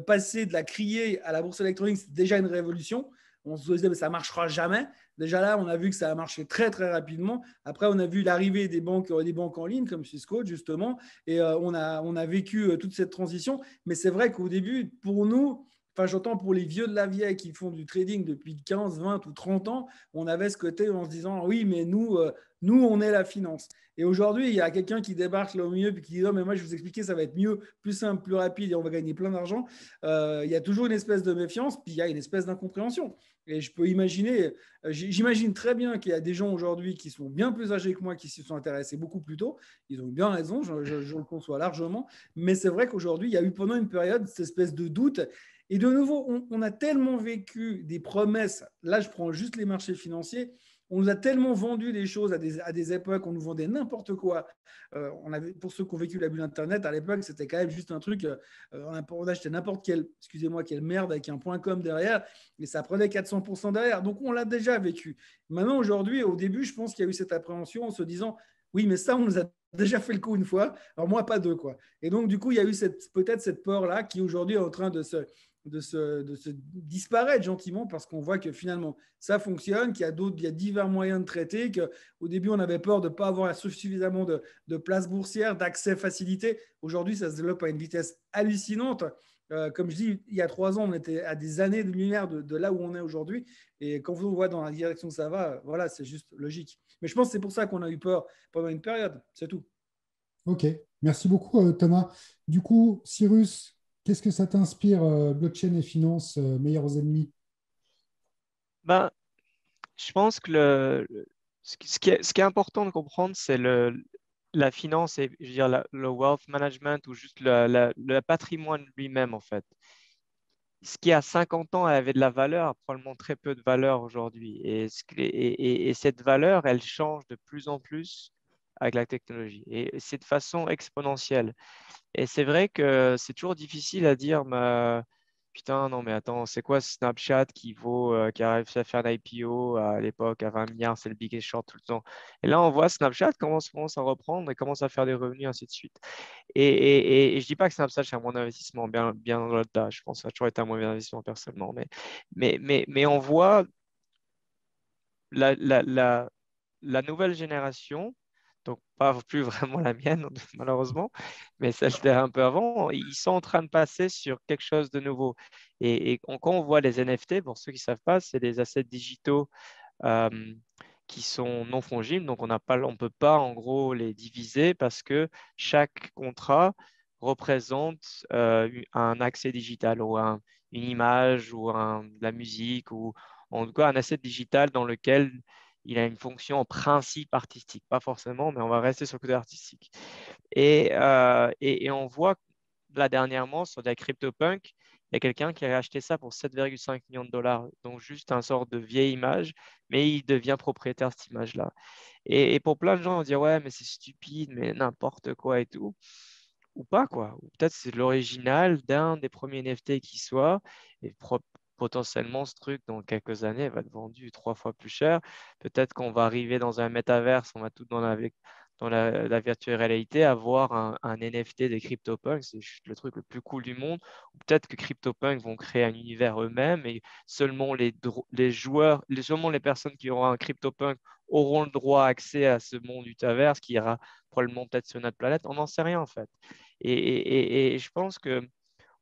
passer de la criée à la bourse électronique, c'est déjà une révolution. On se disait, mais ça ne marchera jamais. Déjà là, on a vu que ça a marché très, très rapidement. Après, on a vu l'arrivée des banques en ligne comme Swissquote, justement. Et on a vécu toute cette transition. Mais c'est vrai qu'au début, pour nous, enfin, j'entends pour les vieux de la vieille qui font du trading depuis 15, 20 ou 30 ans, on avait ce côté en se disant, oui, mais nous on est la finance. Et aujourd'hui, il y a quelqu'un qui débarque là au milieu et qui dit, non, mais moi, je vais vous expliquer, ça va être mieux, plus simple, plus rapide et on va gagner plein d'argent. Il y a toujours une espèce de méfiance, puis il y a une espèce d'incompréhension. Et je peux imaginer, j'imagine très bien qu'il y a des gens aujourd'hui qui sont bien plus âgés que moi, qui s'y sont intéressés beaucoup plus tôt. Ils ont bien raison, je le conçois largement. Mais c'est vrai qu'aujourd'hui, il y a eu pendant une période cette espèce de doute. Et de nouveau, on a tellement vécu des promesses. Là, je prends juste les marchés financiers. On nous a tellement vendu des choses à des époques, on nous vendait n'importe quoi. Pour ceux qui ont vécu la bulle Internet, à l'époque, c'était quand même juste un truc. On achetait n'importe quelle, excusez-moi, quelle merde avec un .com derrière, et ça prenait 400% derrière. Donc, on l'a déjà vécu. Maintenant, aujourd'hui, au début, je pense qu'il y a eu cette appréhension en se disant, oui, mais ça, on nous a déjà fait le coup une fois, alors moi, pas deux, quoi. Et donc, du coup, il y a eu peut-être cette peur-là qui aujourd'hui est en train de se disparaître gentiment parce qu'on voit que finalement ça fonctionne, qu'il y a divers moyens de traiter, qu'au début on avait peur de ne pas avoir suffisamment de places boursières, d'accès facilité. Aujourd'hui, ça se développe à une vitesse hallucinante. Comme je dis, il y a 3 ans, on était à des années de lumière de là où on est aujourd'hui. Et quand on voit dans la direction que ça va, voilà, c'est juste logique. Mais je pense que c'est pour ça qu'on a eu peur pendant une période, c'est tout. Ok, merci beaucoup Thomas. Du coup, Cyrus, qu'est-ce que ça t'inspire, blockchain et finance, meilleurs ennemis? Ben, je pense que ce qui est important de comprendre, c'est la finance et je veux dire, le wealth management ou juste le patrimoine lui-même, en fait. Ce qui, à 50 ans, avait de la valeur, a probablement très peu de valeur aujourd'hui. Et cette valeur, elle change de plus en plus avec la technologie. Et c'est de façon exponentielle. Et c'est vrai que c'est toujours difficile à dire, mais, putain, non, mais attends, c'est quoi Snapchat qui arrive à faire un IPO à l'époque à 20 milliards, c'est le biggest short tout le temps. Et là, on voit Snapchat commence à reprendre et commence à faire des revenus, ainsi de suite. Et je dis pas que Snapchat, c'est un bon investissement, bien, bien au-delà. Je pense que ça a toujours été un mauvais investissement personnellement. Mais on voit la, la, la, la nouvelle génération, donc pas plus vraiment la mienne, malheureusement, mais celle d'un peu avant, ils sont en train de passer sur quelque chose de nouveau. Quand on voit les NFT, pour ceux qui ne savent pas, c'est des assets digitaux euh, qui sont non fongibles. Donc, on ne peut pas, en gros, les diviser parce que chaque contrat représente un accès digital ou une image ou de la musique ou en tout cas un asset digital dans lequel il a une fonction en principe artistique. Pas forcément, mais on va rester sur le côté artistique. Et on voit là dernièrement sur des CryptoPunk, il y a quelqu'un qui a acheté ça pour 7,5 millions de dollars. Donc juste un sort de vieille image, mais il devient propriétaire de cette image-là. Et pour plein de gens, on va dire, ouais, mais c'est stupide, mais n'importe quoi et tout. Ou pas, quoi. Ou peut-être c'est l'original d'un des premiers NFT qui soit. Et potentiellement, ce truc, dans quelques années, va être vendu 3 fois plus cher. Peut-être qu'on va arriver dans un métaverse, on va tout dans la virtuelle réalité, avoir un NFT des CryptoPunks, c'est juste le truc le plus cool du monde. Ou peut-être que CryptoPunks vont créer un univers eux-mêmes et seulement les joueurs, seulement les personnes qui auront un CryptoPunk auront le droit accès à ce monde Utaverse qui ira probablement peut-être sur notre planète. On n'en sait rien en fait. Et je pense que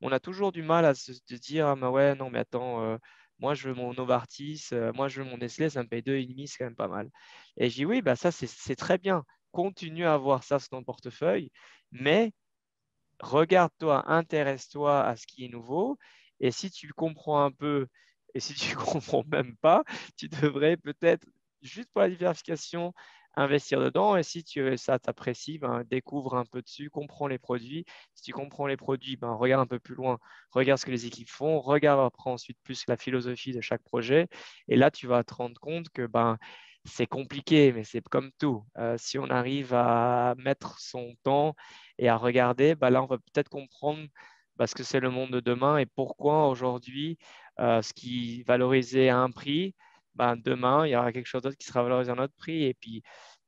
on a toujours du mal à se dire ah, mais ouais, non, mais attends, moi je veux mon Novartis, moi je veux mon Nestlé, ça me paye 2,5, c'est quand même pas mal. Et je dis oui, bah, ça c'est très bien. Continue à avoir ça sur ton portefeuille, mais regarde-toi, intéresse-toi à ce qui est nouveau. Et si tu comprends un peu, et si tu ne comprends même pas, tu devrais peut-être, juste pour la diversification, investir dedans. Et si ça t'apprécie, ben, découvre un peu dessus, comprends les produits. Si tu comprends les produits, ben, regarde un peu plus loin, regarde ce que les équipes font, regarde après ensuite plus la philosophie de chaque projet. Et là, tu vas te rendre compte que ben, c'est compliqué, mais c'est comme tout. Si on arrive à mettre son temps et à regarder, bah là, on va peut-être comprendre ce que c'est le monde de demain et pourquoi aujourd'hui, ce qui est valorisé à un prix, bah, demain, il y aura quelque chose d'autre qui sera valorisé à un autre prix. Et puis,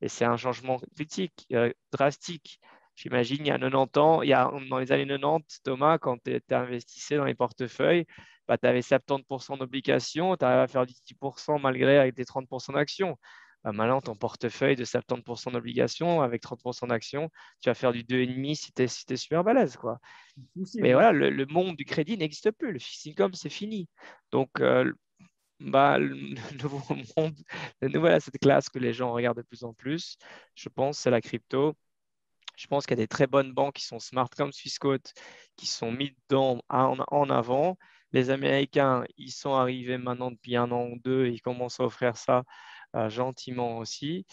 c'est un changement critique, drastique. J'imagine, il y a 90 ans, dans les années 90, Thomas, quand tu investissais dans les portefeuilles, bah, tu avais 70% d'obligations, tu arrives à faire du 10% malgré avec des 30% d'actions. Bah, maintenant, ton portefeuille de 70% d'obligations avec 30% d'actions, tu vas faire du 2,5 si tu es super balèze, quoi. Mais voilà, le monde du crédit n'existe plus. Le fixed income, c'est fini. Donc, bah, le nouveau monde, la nouvelle asset class que les gens regardent de plus en plus, je pense, c'est la crypto. Je pense qu'il y a des très bonnes banques qui sont smart comme Swissquote, qui sont mis dedans en avant. Les Américains, ils sont arrivés maintenant depuis 1 an ou 2, ils commencent à offrir ça gentiment aussi.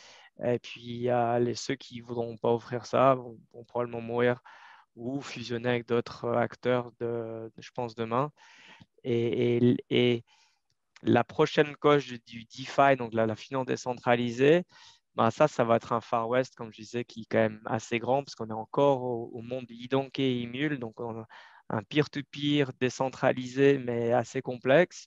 Et puis, il y a ceux qui ne voudront pas offrir ça, vont probablement mourir ou fusionner avec d'autres acteurs, je pense, demain. Et la prochaine coche du DeFi, donc la finance décentralisée, ben ça va être un Far West, comme je disais, qui est quand même assez grand, parce qu'on est encore au monde d'Idonké et Imul, donc on a un peer-to-peer décentralisé, mais assez complexe.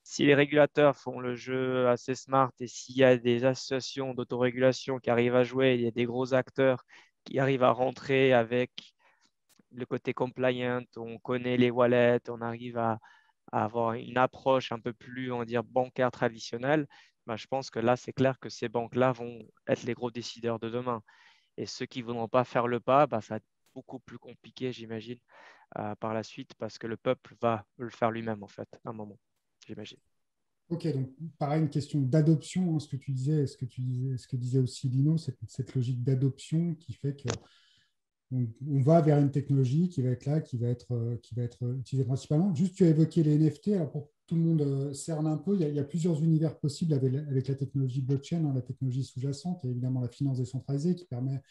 Si les régulateurs font le jeu assez smart et s'il y a des associations d'autorégulation qui arrivent à jouer, il y a des gros acteurs qui arrivent à rentrer avec le côté compliant, on connaît les wallets, on arrive à avoir une approche un peu plus, on va dire, bancaire traditionnelle, ben, je pense que là, c'est clair que ces banques-là vont être les gros décideurs de demain. Et ceux qui ne voudront pas faire le pas, ben, ça va être beaucoup plus compliqué, j'imagine, par la suite, parce que le peuple va le faire lui-même, en fait, à un moment, j'imagine. Ok, donc pareil, une question d'adoption, hein, ce que tu disais, ce que disait aussi Lino, cette logique d'adoption qui fait que on va vers une technologie qui va être là, qui va être utilisée principalement. Juste, tu as évoqué les NFT. Alors, pour que tout le monde cerne un peu, il y a plusieurs univers possibles avec la technologie blockchain, hein, la technologie sous-jacente. Il y a évidemment la finance décentralisée qui permet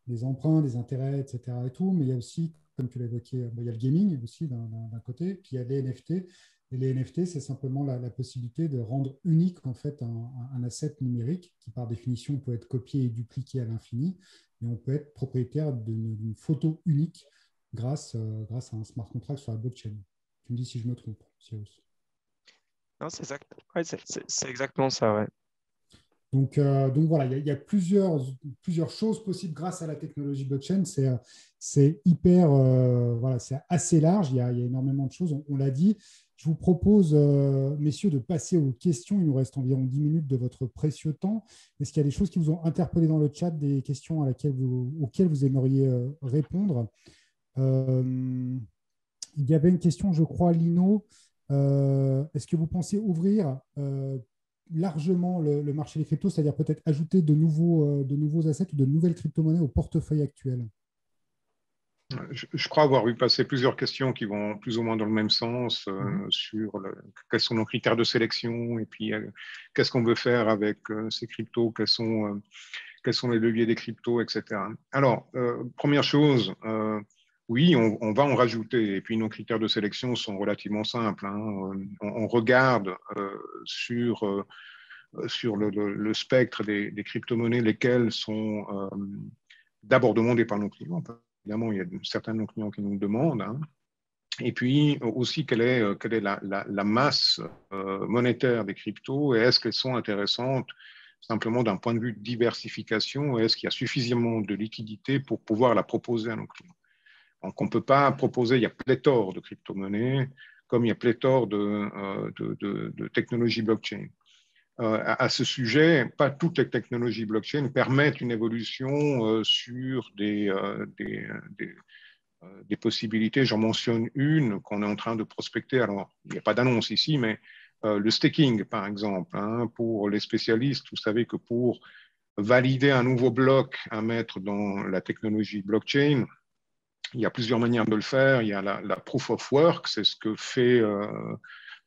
des emprunts, des intérêts, etc. Et tout. Mais il y a aussi, comme tu l'as évoqué, il y a le gaming aussi d'un côté, puis il y a les NFT. Et les NFT, c'est simplement la possibilité de rendre unique en fait un asset numérique qui, par définition, peut être copié et dupliqué à l'infini. Et on peut être propriétaire d'une photo unique grâce à un smart contract sur la blockchain. Tu me dis si je me trompe, Cyrus. Non, c'est exact. Ouais, c'est exactement ça, ouais. Donc voilà, il y a plusieurs choses possibles grâce à la technologie blockchain. C'est hyper, voilà, c'est assez large. Il y a énormément de choses. On l'a dit. Je vous propose, messieurs, de passer aux questions. Il nous reste environ 10 minutes de votre précieux temps. Est-ce qu'il y a des choses qui vous ont interpellé dans le chat, des questions auxquelles vous aimeriez répondre? Il y avait une question, je crois, Lino. Est-ce que vous pensez ouvrir largement le marché des cryptos, c'est-à-dire peut-être ajouter de nouveaux assets ou de nouvelles crypto-monnaies au portefeuille actuel? Je crois avoir vu passer plusieurs questions qui vont plus ou moins dans le même sens sur quels sont nos critères de sélection et puis qu'est-ce qu'on veut faire avec ces cryptos, quels sont les leviers des cryptos, etc. Alors, première chose, oui, on va en rajouter. Et puis, nos critères de sélection sont relativement simples, hein. On regarde sur le spectre des crypto-monnaies, lesquelles sont d'abord demandées par nos clients. Évidemment, il y a certains de nos clients qui nous le demandent, hein. Et puis aussi, quelle est la masse monétaire des cryptos et est-ce qu'elles sont intéressantes simplement d'un point de vue de diversification, est-ce qu'il y a suffisamment de liquidité pour pouvoir la proposer à nos clients. Donc, on ne peut pas proposer, il y a pléthore de crypto-monnaies, comme il y a pléthore de technologies blockchain. À ce sujet, pas toutes les technologies blockchain permettent une évolution sur des possibilités. J'en mentionne une qu'on est en train de prospecter. Alors, il n'y a pas d'annonce ici, mais le staking, par exemple, hein, pour les spécialistes, vous savez que pour valider un nouveau bloc à mettre dans la technologie blockchain, il y a plusieurs manières de le faire. Il y a la proof of work, c'est ce que fait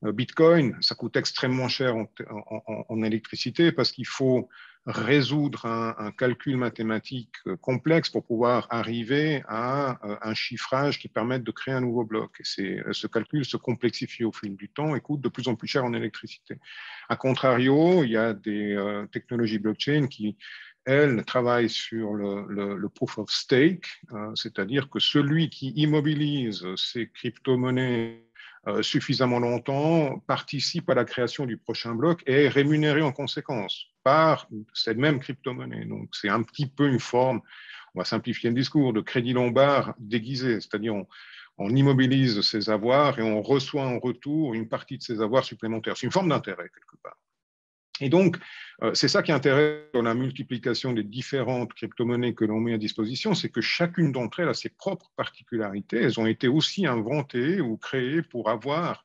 Bitcoin. Ça coûte extrêmement cher en électricité parce qu'il faut résoudre un calcul mathématique complexe pour pouvoir arriver à un chiffrage qui permette de créer un nouveau bloc. Et ce calcul se complexifie au fil du temps et coûte de plus en plus cher en électricité. A contrario, il y a des technologies blockchain qui, elles, travaillent sur le proof of stake, c'est-à-dire que celui qui immobilise ces crypto-monnaies suffisamment longtemps participe à la création du prochain bloc et est rémunéré en conséquence par cette même crypto-monnaie. Donc, c'est un petit peu une forme, on va simplifier le discours, de crédit lombard déguisé, c'est-à-dire on immobilise ses avoirs et on reçoit en retour une partie de ses avoirs supplémentaires. C'est une forme d'intérêt, quelque part. Et donc, c'est ça qui intéresse dans la multiplication des différentes crypto-monnaies que l'on met à disposition, c'est que chacune d'entre elles a ses propres particularités. Elles ont été aussi inventées ou créées pour avoir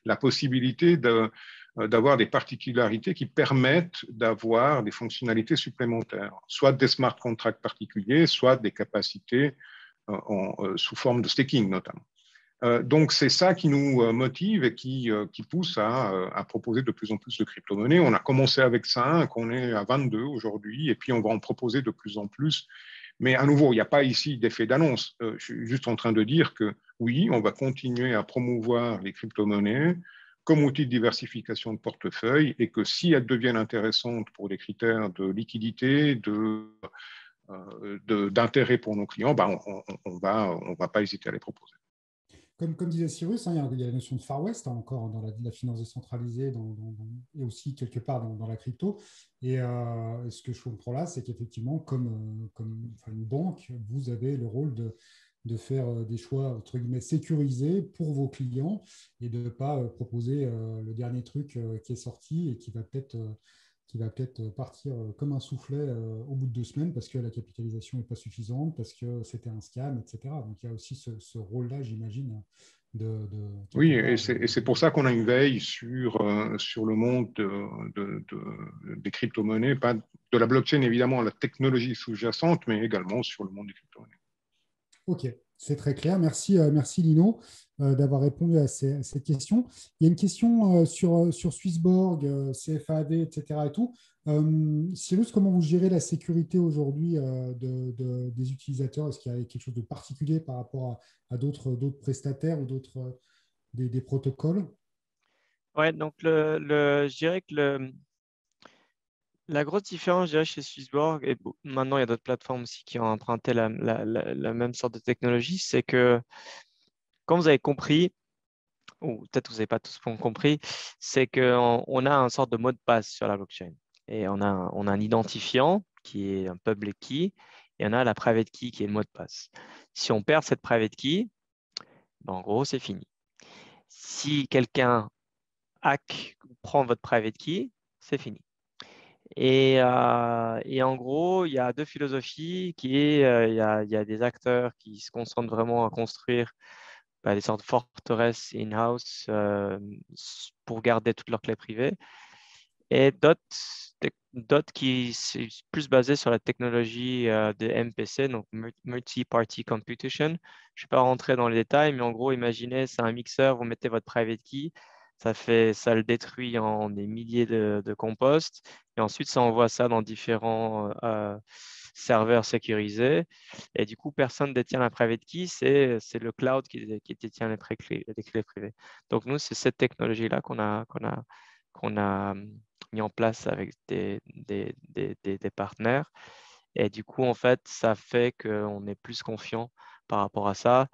la possibilité d'avoir des particularités qui permettent d'avoir des fonctionnalités supplémentaires, soit des smart contracts particuliers, soit des capacités sous forme de staking notamment. Donc, c'est ça qui nous motive et qui pousse à proposer de plus en plus de crypto-monnaies. On a commencé avec 5, on est à 22 aujourd'hui, et puis on va en proposer de plus en plus. Mais à nouveau, il n'y a pas ici d'effet d'annonce. Je suis juste en train de dire que oui, on va continuer à promouvoir les crypto-monnaies comme outil de diversification de portefeuille et que si elles deviennent intéressantes pour des critères de liquidité, d'intérêt pour nos clients, ben on va pas hésiter à les proposer. Comme disait Cyrus, hein, il y a la notion de Far West, hein, encore dans la finance décentralisée et aussi quelque part dans la crypto. Et ce que je comprends là, c'est qu'effectivement, comme une banque, vous avez le rôle de faire des choix entre guillemets sécurisés pour vos clients et de ne pas proposer le dernier truc qui est sorti et qui va peut-être partir comme un soufflet au bout de 2 semaines parce que la capitalisation n'est pas suffisante, parce que c'était un scam, etc. Donc il y a aussi ce rôle-là, j'imagine, oui, et c'est pour ça qu'on a une veille sur le monde des crypto-monnaies, pas de la blockchain évidemment, la technologie sous-jacente, mais également sur le monde des crypto-monnaies. Ok, c'est très clair. Merci Lino d'avoir répondu à cette question. Il y a une question sur Swissborg, CFAD, etc. et tout. Cyrus, comment vous gérez la sécurité aujourd'hui des utilisateurs? Est-ce qu'il y a quelque chose de particulier par rapport à d'autres prestataires ou des protocoles? Ouais, donc je dirais que la grosse différence, je dirais, chez Swissborg, et maintenant il y a d'autres plateformes aussi qui ont emprunté la même sorte de technologie, c'est que, comme vous avez compris, ou peut-être vous n'avez pas tous compris, c'est qu'on a une sorte de mot de passe sur la blockchain. Et on a un identifiant qui est un public key, et on a la private key qui est le mot de passe. Si on perd cette private key, ben en gros, c'est fini. Si quelqu'un prend votre private key, c'est fini. Et en gros, il y a deux philosophies il y a des acteurs qui se concentrent vraiment à construire des sortes de forteresses in-house pour garder toutes leurs clés privées. Et d'autres qui sont plus basés sur la technologie de MPC, donc Multi-Party Computation. Je ne vais pas rentrer dans les détails, mais en gros, imaginez, c'est un mixeur, vous mettez votre private key, ça le détruit en des milliers de composts, et ensuite, ça envoie ça dans différents serveurs sécurisés. Et du coup, personne ne détient la private key, c'est le cloud qui détient les clés privées. Donc, nous, c'est cette technologie-là qu'on a mis en place avec des partenaires. Et du coup, en fait, ça fait qu'on est plus confiant par rapport à ça.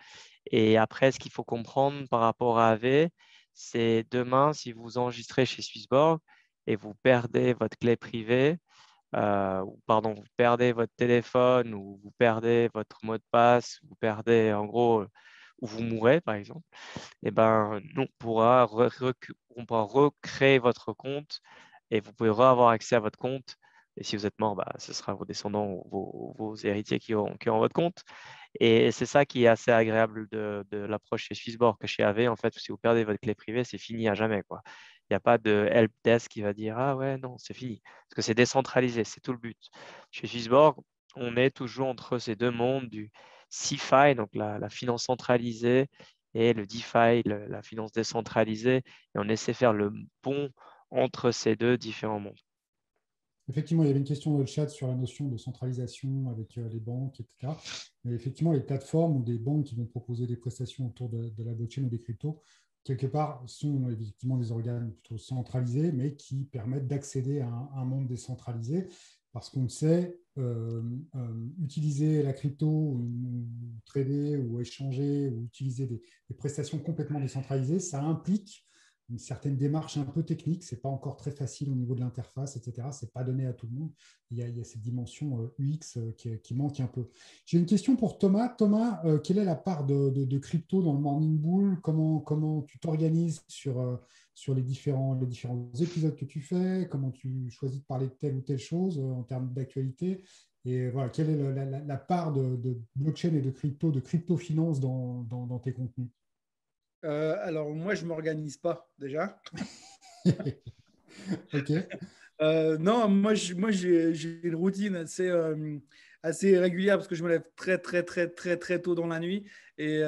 Et après, ce qu'il faut comprendre par rapport à AV, c'est demain, si vous enregistrez chez Swissborg et vous perdez votre clé privée, ou pardon, vous perdez votre téléphone ou vous perdez votre mot de passe, vous perdez en gros, ou vous mourrez par exemple, eh ben, nous, on pourra recréer votre compte et vous pouvez avoir accès à votre compte. Et si vous êtes mort, bah, ce sera vos descendants ou vos héritiers qui auront votre compte. Et c'est ça qui est assez agréable de l'approche chez Swissborg que chez AV. En fait, si vous perdez votre clé privée, c'est fini à jamais, quoi. Il n'y a pas de helpdesk qui va dire ah ouais, non, c'est fini. Parce que c'est décentralisé, c'est tout le but. Chez Swissborg, on est toujours entre ces deux mondes du CeFi, donc la finance centralisée, et le DeFi, la finance décentralisée. Et on essaie de faire le pont entre ces deux différents mondes. Effectivement, il y avait une question dans le chat sur la notion de centralisation avec les banques, etc. Mais effectivement, les plateformes ou des banques qui vont proposer des prestations autour de la blockchain ou des cryptos, quelque part, sont effectivement des organes plutôt centralisés, mais qui permettent d'accéder à un monde décentralisé. Parce qu'on le sait, utiliser la crypto, ou trader, ou échanger, ou utiliser des prestations complètement décentralisées, ça implique une certaine démarche un peu technique. Ce n'est pas encore très facile au niveau de l'interface, etc. Ce n'est pas donné à tout le monde. Il y a cette dimension UX qui manque un peu. J'ai une question pour Thomas. Thomas, quelle est la part de crypto dans le Morning Bull? Comment tu t'organises sur les différents épisodes que tu fais? Comment tu choisis de parler de telle ou telle chose en termes d'actualité? Et voilà, quelle est la part de blockchain et de crypto-finance dans tes contenus? Alors, moi, je ne m'organise pas déjà. Ok. Non, j'ai une routine assez régulière parce que je me lève très, très, très, très, très tôt dans la nuit. Et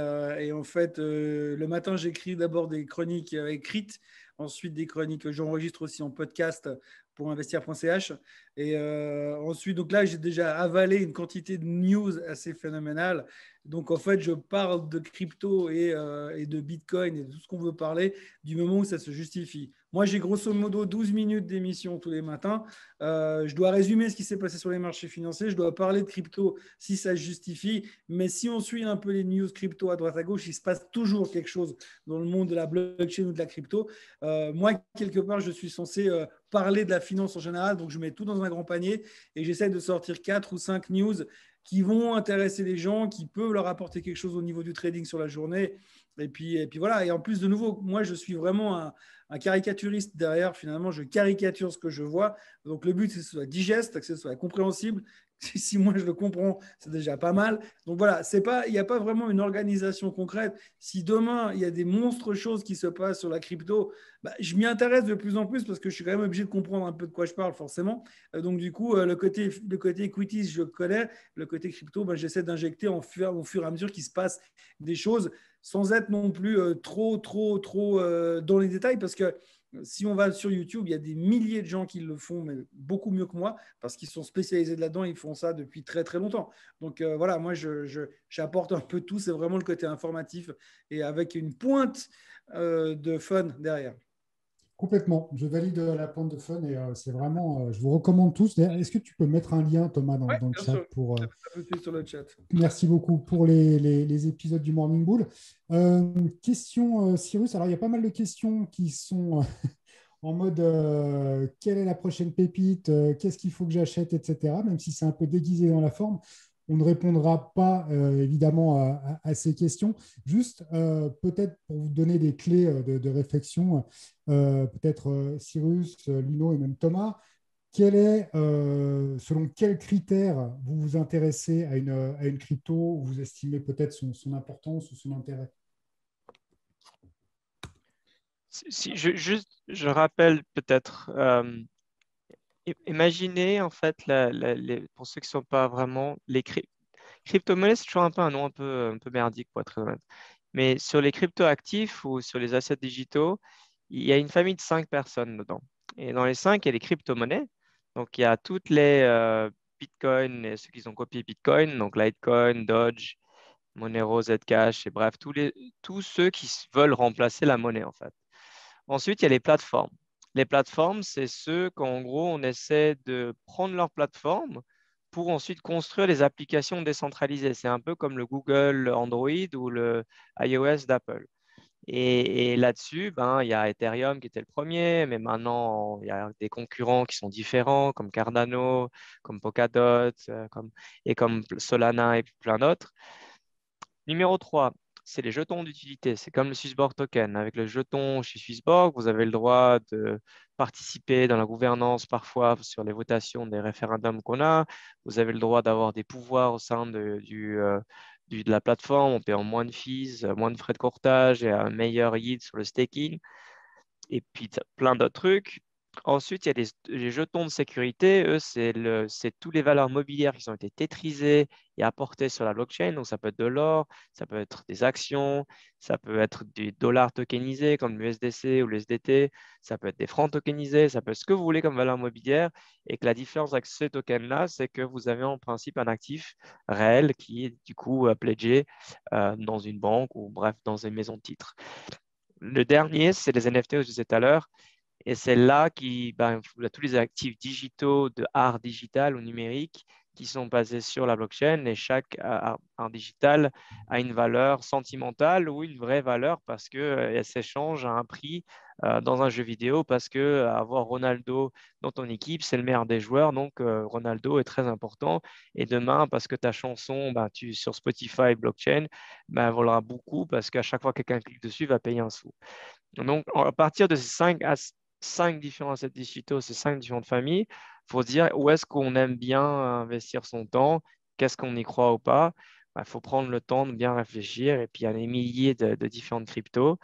en fait, le matin, j'écris d'abord des chroniques écrites, ensuite des chroniques que j'enregistre aussi en podcast pour investir.ch. Et ensuite, donc là, j'ai déjà avalé une quantité de news assez phénoménale. Donc, en fait, je parle de crypto et de Bitcoin et de tout ce qu'on veut parler du moment où ça se justifie. Moi, j'ai grosso modo 12 minutes d'émission tous les matins. Je dois résumer ce qui s'est passé sur les marchés financiers. Je dois parler de crypto si ça se justifie. Mais si on suit un peu les news crypto à droite à gauche, il se passe toujours quelque chose dans le monde de la blockchain ou de la crypto. Moi, quelque part, je suis censé parler de la finance en général. Donc, je mets tout dans un grand panier et j'essaie de sortir 4 ou 5 news qui vont intéresser les gens, qui peuvent leur apporter quelque chose au niveau du trading sur la journée. Et puis voilà. Et en plus, de nouveau, moi, je suis vraiment un caricaturiste derrière. Finalement, je caricature ce que je vois. Donc, le but, c'est que ce soit digeste, que ce soit compréhensible. Si moi, je le comprends, c'est déjà pas mal. Donc, voilà, il n'y a pas vraiment une organisation concrète. Si demain, il y a des monstres choses qui se passent sur la crypto, bah, je m'y intéresse de plus en plus parce que je suis quand même obligé de comprendre un peu de quoi je parle, forcément. Donc, du coup, le côté equities, je connais. Le côté crypto, bah, j'essaie d'injecter au fur et à mesure qu'il se passe des choses sans être non plus trop dans les détails, parce que si on va sur YouTube, il y a des milliers de gens qui le font, mais beaucoup mieux que moi, parce qu'ils sont spécialisés là-dedans, ils font ça depuis très très longtemps. Donc voilà, moi j'apporte un peu tout, c'est vraiment le côté informatif et avec une pointe de fun derrière. Complètement. Je valide la pointe de fun et c'est vraiment, je vous recommande tous. D'ailleurs, est-ce que tu peux mettre un lien, Thomas, Oui, dans le bien chat sûr. pour. Tout de suite sur le chat. Merci beaucoup pour les épisodes du Morning Bull. Question, Cyrus. Alors, il y a pas mal de questions qui sont en mode quelle est la prochaine pépite, qu'est-ce qu'il faut que j'achète, etc. Même si c'est un peu déguisé dans la forme, on ne répondra pas évidemment à ces questions. Juste peut-être pour vous donner des clés de réflexion, peut-être Cyrus, Lino et même Thomas, selon quels critères vous vous intéressez à une crypto ou vous estimez peut-être son importance ou son intérêt? Je rappelle peut-être, imaginez en fait, pour ceux qui ne sont pas vraiment, crypto-monnaies, c'est toujours un peu un nom un peu merdique pour être très honnête. Mais sur les crypto-actifs ou sur les assets digitaux, il y a une famille de 5 personnes dedans. Et dans les 5, il y a les crypto-monnaies. Donc, il y a toutes les Bitcoin, et ceux qui ont copié Bitcoin, donc Litecoin, Doge, Monero, Zcash, et bref, tous ceux qui veulent remplacer la monnaie en fait. Ensuite, il y a les plateformes. Les plateformes, c'est ceux qu'en gros, on essaie de prendre leur plateforme pour ensuite construire les applications décentralisées. C'est un peu comme le Google Android ou le iOS d'Apple. Et là-dessus, ben, il y a Ethereum qui était le premier, mais maintenant, il y a des concurrents qui sont différents, comme Cardano, comme Polkadot, comme Solana et plein d'autres. Numéro 3, c'est les jetons d'utilité. C'est comme le Swissborg Token. Avec le jeton chez Swissborg, vous avez le droit de participer dans la gouvernance parfois sur les votations des référendums qu'on a. Vous avez le droit d'avoir des pouvoirs au sein de la plateforme en payant moins de fees, moins de frais de courtage et un meilleur yield sur le staking et puis plein d'autres trucs. Ensuite, il y a les jetons de sécurité. Eux, c'est toutes les valeurs mobilières qui ont été tétrisées et apportées sur la blockchain. Donc, ça peut être de l'or, ça peut être des actions, ça peut être des dollars tokenisés comme l'USDC ou l'USDT, ça peut être des francs tokenisés, ça peut être ce que vous voulez comme valeur mobilière. Et que la différence avec ces tokens-là, c'est que vous avez en principe un actif réel qui est du coup pledgé dans une banque ou bref, dans une maison de titres. Le dernier, c'est les NFT, que je disais tout à l'heure. Et c'est là vous avez tous les actifs digitaux de art digital ou numérique qui sont basés sur la blockchain et chaque art digital a une valeur sentimentale ou une vraie valeur parce qu'elle s'échange à un prix dans un jeu vidéo parce que avoir Ronaldo dans ton équipe, c'est le meilleur des joueurs. Donc, Ronaldo est très important. Et demain, parce que ta chanson sur Spotify blockchain, vaudra beaucoup parce qu'à chaque fois que quelqu'un clique dessus, il va payer un sou. Donc, à partir de ces cinq différents assets digitaux, ces 5 différentes familles, il faut se dire où est-ce qu'on aime bien investir son temps, qu'est-ce qu'on y croit ou pas. Il faut prendre le temps de bien réfléchir. Et puis, il y a des milliers de différentes cryptos.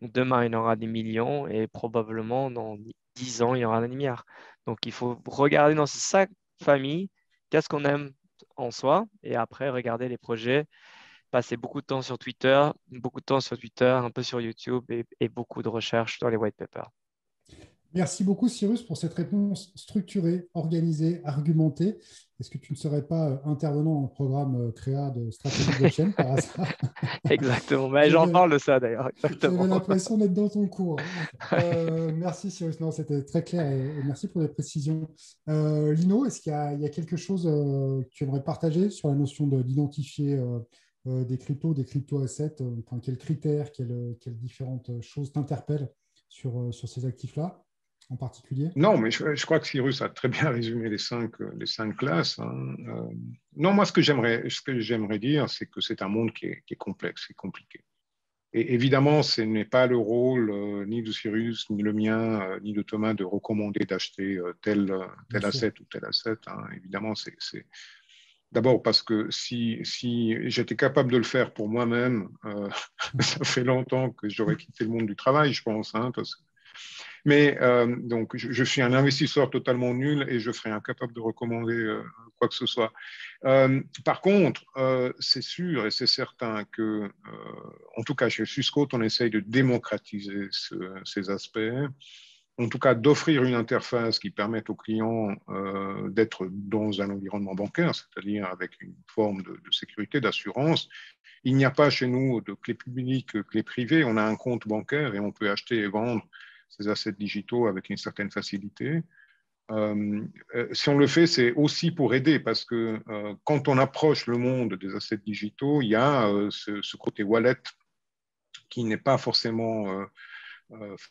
Demain, il y en aura des millions et probablement dans 10 ans, il y aura des milliards. Donc, il faut regarder dans ces 5 familles, qu'est-ce qu'on aime en soi et après, regarder les projets passer beaucoup de temps sur Twitter, un peu sur YouTube et beaucoup de recherches dans les white papers. Merci beaucoup, Cyrus, pour cette réponse structurée, organisée, argumentée. Est-ce que tu ne serais pas intervenant en programme créa de stratégie blockchain par hasard? Exactement. Mais j'en parle de ça d'ailleurs. J'avais l'impression d'être dans ton cours. Merci, Cyrus. Non, c'était très clair et merci pour les précisions. Lino, est-ce qu'il y a quelque chose que tu aimerais partager sur la notion d'identifier des crypto-assets, enfin, quels critères, quelles différentes choses t'interpellent sur ces actifs-là en particulier? Non, mais je crois que Cyrus a très bien résumé les cinq classes. Hein. Non, moi, ce que j'aimerais dire, c'est que c'est un monde qui est complexe et compliqué. Et évidemment, ce n'est pas le rôle ni de Cyrus, ni le mien, ni de Thomas de recommander d'acheter tel asset ou tel asset. Hein. Évidemment, c'est d'abord parce que si j'étais capable de le faire pour moi-même, ça fait longtemps que j'aurais quitté le monde du travail, je pense. Hein, mais donc, je suis un investisseur totalement nul et je serais incapable de recommander quoi que ce soit. Par contre, c'est sûr et c'est certain que, en tout cas chez Swissquote, on essaye de démocratiser ces aspects, en tout cas d'offrir une interface qui permette aux clients d'être dans un environnement bancaire, c'est-à-dire avec une forme de sécurité, d'assurance. Il n'y a pas chez nous de clé publique, clé privée, on a un compte bancaire et on peut acheter et vendre ces assets digitaux avec une certaine facilité. Si on le fait, c'est aussi pour aider parce que quand on approche le monde des assets digitaux, il y a ce côté wallet qui n'est pas forcément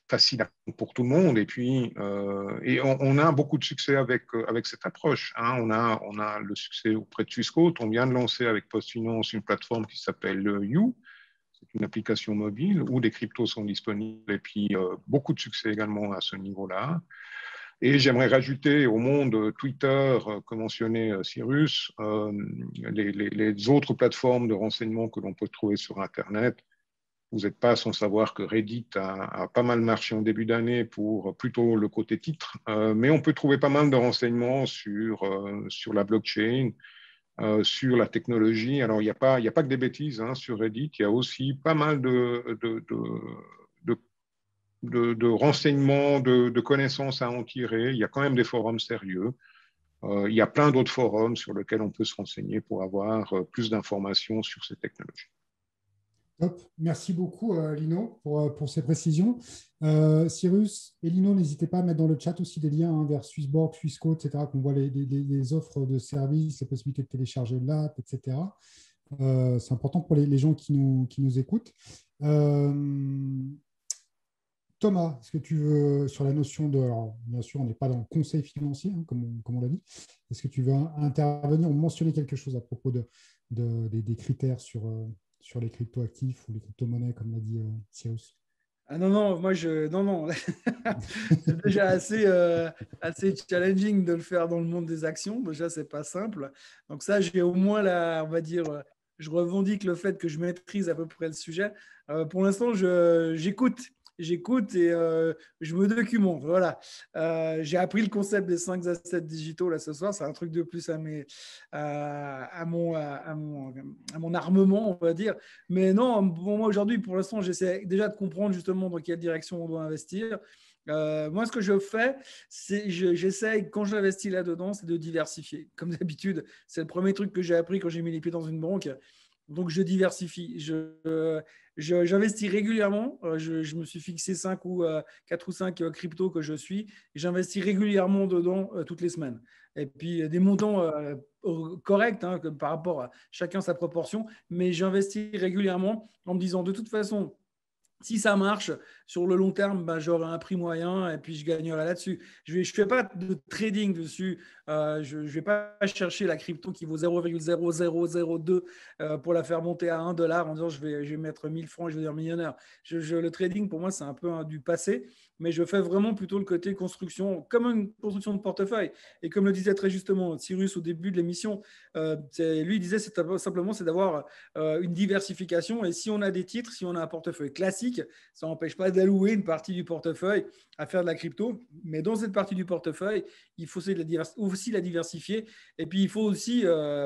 facile pour tout le monde. Et puis, on a beaucoup de succès avec cette approche. Hein. On a le succès auprès de Swissquote. On vient de lancer avec PostFinance une plateforme qui s'appelle You. C'est une application mobile où des cryptos sont disponibles et puis beaucoup de succès également à ce niveau-là. Et j'aimerais rajouter au monde Twitter, que mentionnait Cyrus, les autres plateformes de renseignement que l'on peut trouver sur Internet. Vous n'êtes pas sans savoir que Reddit a pas mal marché en début d'année pour plutôt le côté titre, mais on peut trouver pas mal de renseignements sur la blockchain, sur la technologie. Alors, il n'y a pas que des bêtises hein, sur Reddit, il y a aussi pas mal de renseignements, de connaissances à en tirer. Il y a quand même des forums sérieux. Il y a plein d'autres forums sur lesquels on peut se renseigner pour avoir plus d'informations sur ces technologies. Top. Merci beaucoup, Lino, pour ces précisions. Cyrus et Lino, n'hésitez pas à mettre dans le chat aussi des liens hein, vers Swissborg, Swissquote, etc., qu'on voit les offres de services, les possibilités de télécharger l'app, etc. C'est important pour les gens qui nous écoutent. Thomas, est-ce que tu veux, sur la notion de, alors bien sûr, on n'est pas dans le conseil financier, hein, comme on l'a dit, est-ce que tu veux intervenir ou mentionner quelque chose à propos des critères sur les cryptoactifs ou les crypto-monnaies, comme l'a dit Cyrus? Ah non, non, non, non. C'est déjà assez challenging de le faire dans le monde des actions. Déjà, c'est pas simple. Donc ça, j'ai au moins on va dire, je revendique le fait que je maîtrise à peu près le sujet. Pour l'instant, j'écoute et je me documente. Voilà. J'ai appris le concept des 5 assets digitaux là ce soir. C'est un truc de plus à mon armement, on va dire. Mais non, pour moi aujourd'hui, pour l'instant, j'essaie déjà de comprendre justement dans quelle direction on doit investir. Moi, ce que je fais, c'est j'essaie, quand j'investis là-dedans, c'est de diversifier. Comme d'habitude, c'est le premier truc que j'ai appris quand j'ai mis les pieds dans une banque. Donc, je diversifie. J'investis régulièrement. Je me suis fixé 4 ou 5 cryptos que je suis. J'investis régulièrement dedans toutes les semaines. Et puis, des montants corrects hein, par rapport à chacun sa proportion. Mais j'investis régulièrement en me disant, de toute façon, si ça marche, sur le long terme, ben, j'aurai un prix moyen et puis je gagnerai là-dessus. Je ne fais pas de trading dessus. Je ne vais pas chercher la crypto qui vaut 0,0002 pour la faire monter à 1 dollar en disant je vais mettre 1000 francs et je vais devenir millionnaire. Le trading, pour moi, c'est un peu du passé, mais je fais vraiment plutôt le côté construction, comme une construction de portefeuille. Et comme le disait très justement Cyrus au début de l'émission, lui disait simplement c'est d'avoir une diversification. Et si on a des titres, si on a un portefeuille classique, ça n'empêche pas d'allouer une partie du portefeuille à faire de la crypto. Mais dans cette partie du portefeuille, il faut aussi la diversifier. Et puis, il faut aussi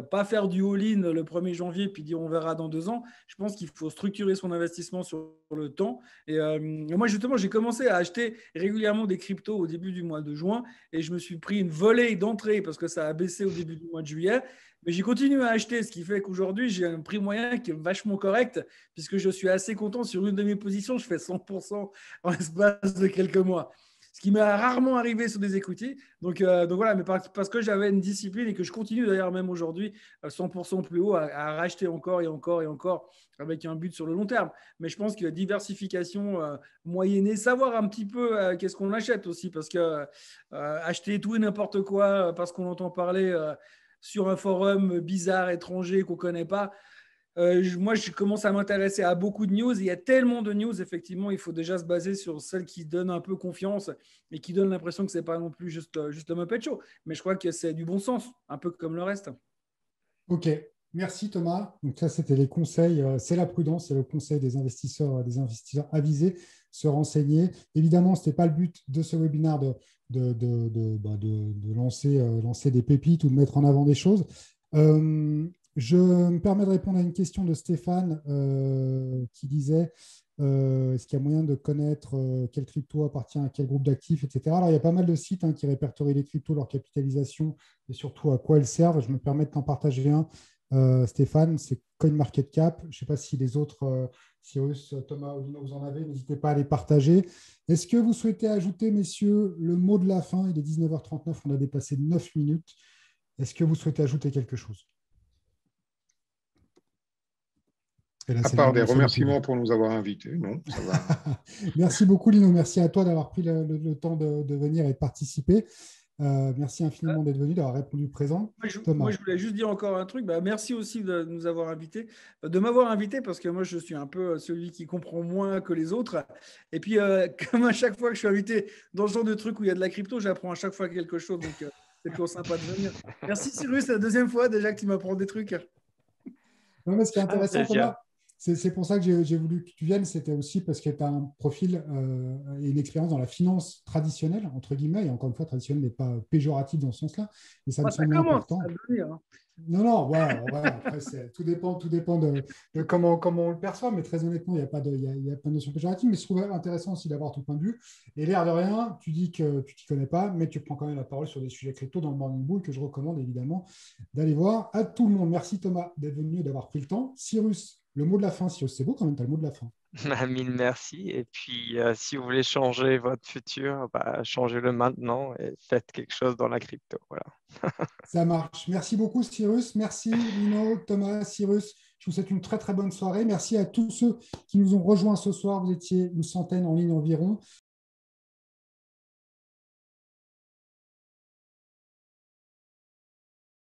pas faire du all-in le 1er janvier puis dire on verra dans 2 ans. Je pense qu'il faut structurer son investissement sur le temps. Et moi, justement, j'ai commencé à acheter régulièrement des cryptos au début du mois de juin et je me suis pris une volée d'entrée parce que ça a baissé au début du mois de juillet. Mais j'ai continué à acheter, ce qui fait qu'aujourd'hui, j'ai un prix moyen qui est vachement correct, puisque je suis assez content. Sur une de mes positions, je fais 100% en l'espace de quelques mois. Ce qui m'est rarement arrivé sur des equity. Donc voilà, mais parce que j'avais une discipline et que je continue d'ailleurs même aujourd'hui 100% plus haut à racheter encore et encore et encore avec un but sur le long terme. Mais je pense que la diversification moyennée, savoir un petit peu qu'est-ce qu'on achète aussi, parce que acheter tout et n'importe quoi parce qu'on entend parler sur un forum bizarre, étranger, qu'on ne connaît pas. Moi, je commence à m'intéresser à beaucoup de news. Il y a tellement de news, effectivement, il faut déjà se baser sur celles qui donnent un peu confiance et qui donnent l'impression que ce n'est pas non plus juste le Muppet Show. Mais je crois que c'est du bon sens, un peu comme le reste. Ok, merci Thomas. Donc ça, c'était les conseils. C'est la prudence, c'est le conseil des investisseurs avisés, se renseigner. Évidemment, ce n'était pas le but de ce webinaire de lancer des pépites ou de mettre en avant des choses. Je me permets de répondre à une question de Stéphane qui disait est-ce qu'il y a moyen de connaître quel crypto appartient à quel groupe d'actifs, etc. Alors, il y a pas mal de sites qui répertorient les cryptos, leur capitalisation et surtout à quoi elles servent. Je me permets de t'en partager un. Stéphane, c'est CoinMarketCap. Je ne sais pas si les autres, Cyrus, Thomas ou Lino, vous en avez. N'hésitez pas à les partager. Est-ce que vous souhaitez ajouter, messieurs, le mot de la fin? Il est 19h39, on a dépassé 9 minutes. Est-ce que vous souhaitez ajouter quelque chose? Là, à part des remerciements pour nous avoir invités, non, ça va. Merci beaucoup, Lino. Merci à toi d'avoir pris le temps de venir et de participer. Merci infiniment d'être venu, d'avoir répondu présent. Moi, je voulais juste dire encore un truc. Merci aussi de nous avoir invités, de m'avoir invité, parce que moi, je suis un peu celui qui comprend moins que les autres. Et puis, comme à chaque fois que je suis invité dans ce genre de truc où il y a de la crypto, j'apprends à chaque fois quelque chose. Donc, c'est toujours sympa de venir. Merci, Cyrus. C'est la deuxième fois déjà que tu m'apprends des trucs. Non, mais ce qui est intéressant, Thomas, c'est pour ça que j'ai voulu que tu viennes, c'était aussi parce que tu as un profil et une expérience dans la finance traditionnelle, entre guillemets, et encore une fois, traditionnelle n'est pas péjoratif dans ce sens-là, mais ça me semble important. Non, voilà, après, tout dépend de comment on le perçoit, mais très honnêtement, il n'y a pas de notion péjorative, mais je trouve intéressant aussi d'avoir ton point de vue. Et l'air de rien, tu dis que tu ne t'y connais pas, mais tu prends quand même la parole sur des sujets crypto dans le Morning Bull que je recommande évidemment d'aller voir à tout le monde. Merci Thomas d'être venu et d'avoir pris le temps. Cyrus, le mot de la fin, Cyrus, c'est beau quand même, tu as le mot de la fin. Mille merci. Et puis, si vous voulez changer votre futur, changez-le maintenant et faites quelque chose dans la crypto. Voilà. Ça marche. Merci beaucoup, Cyrus. Merci, Lino, Thomas, Cyrus. Je vous souhaite une très, très bonne soirée. Merci à tous ceux qui nous ont rejoints ce soir. Vous étiez une centaine en ligne environ.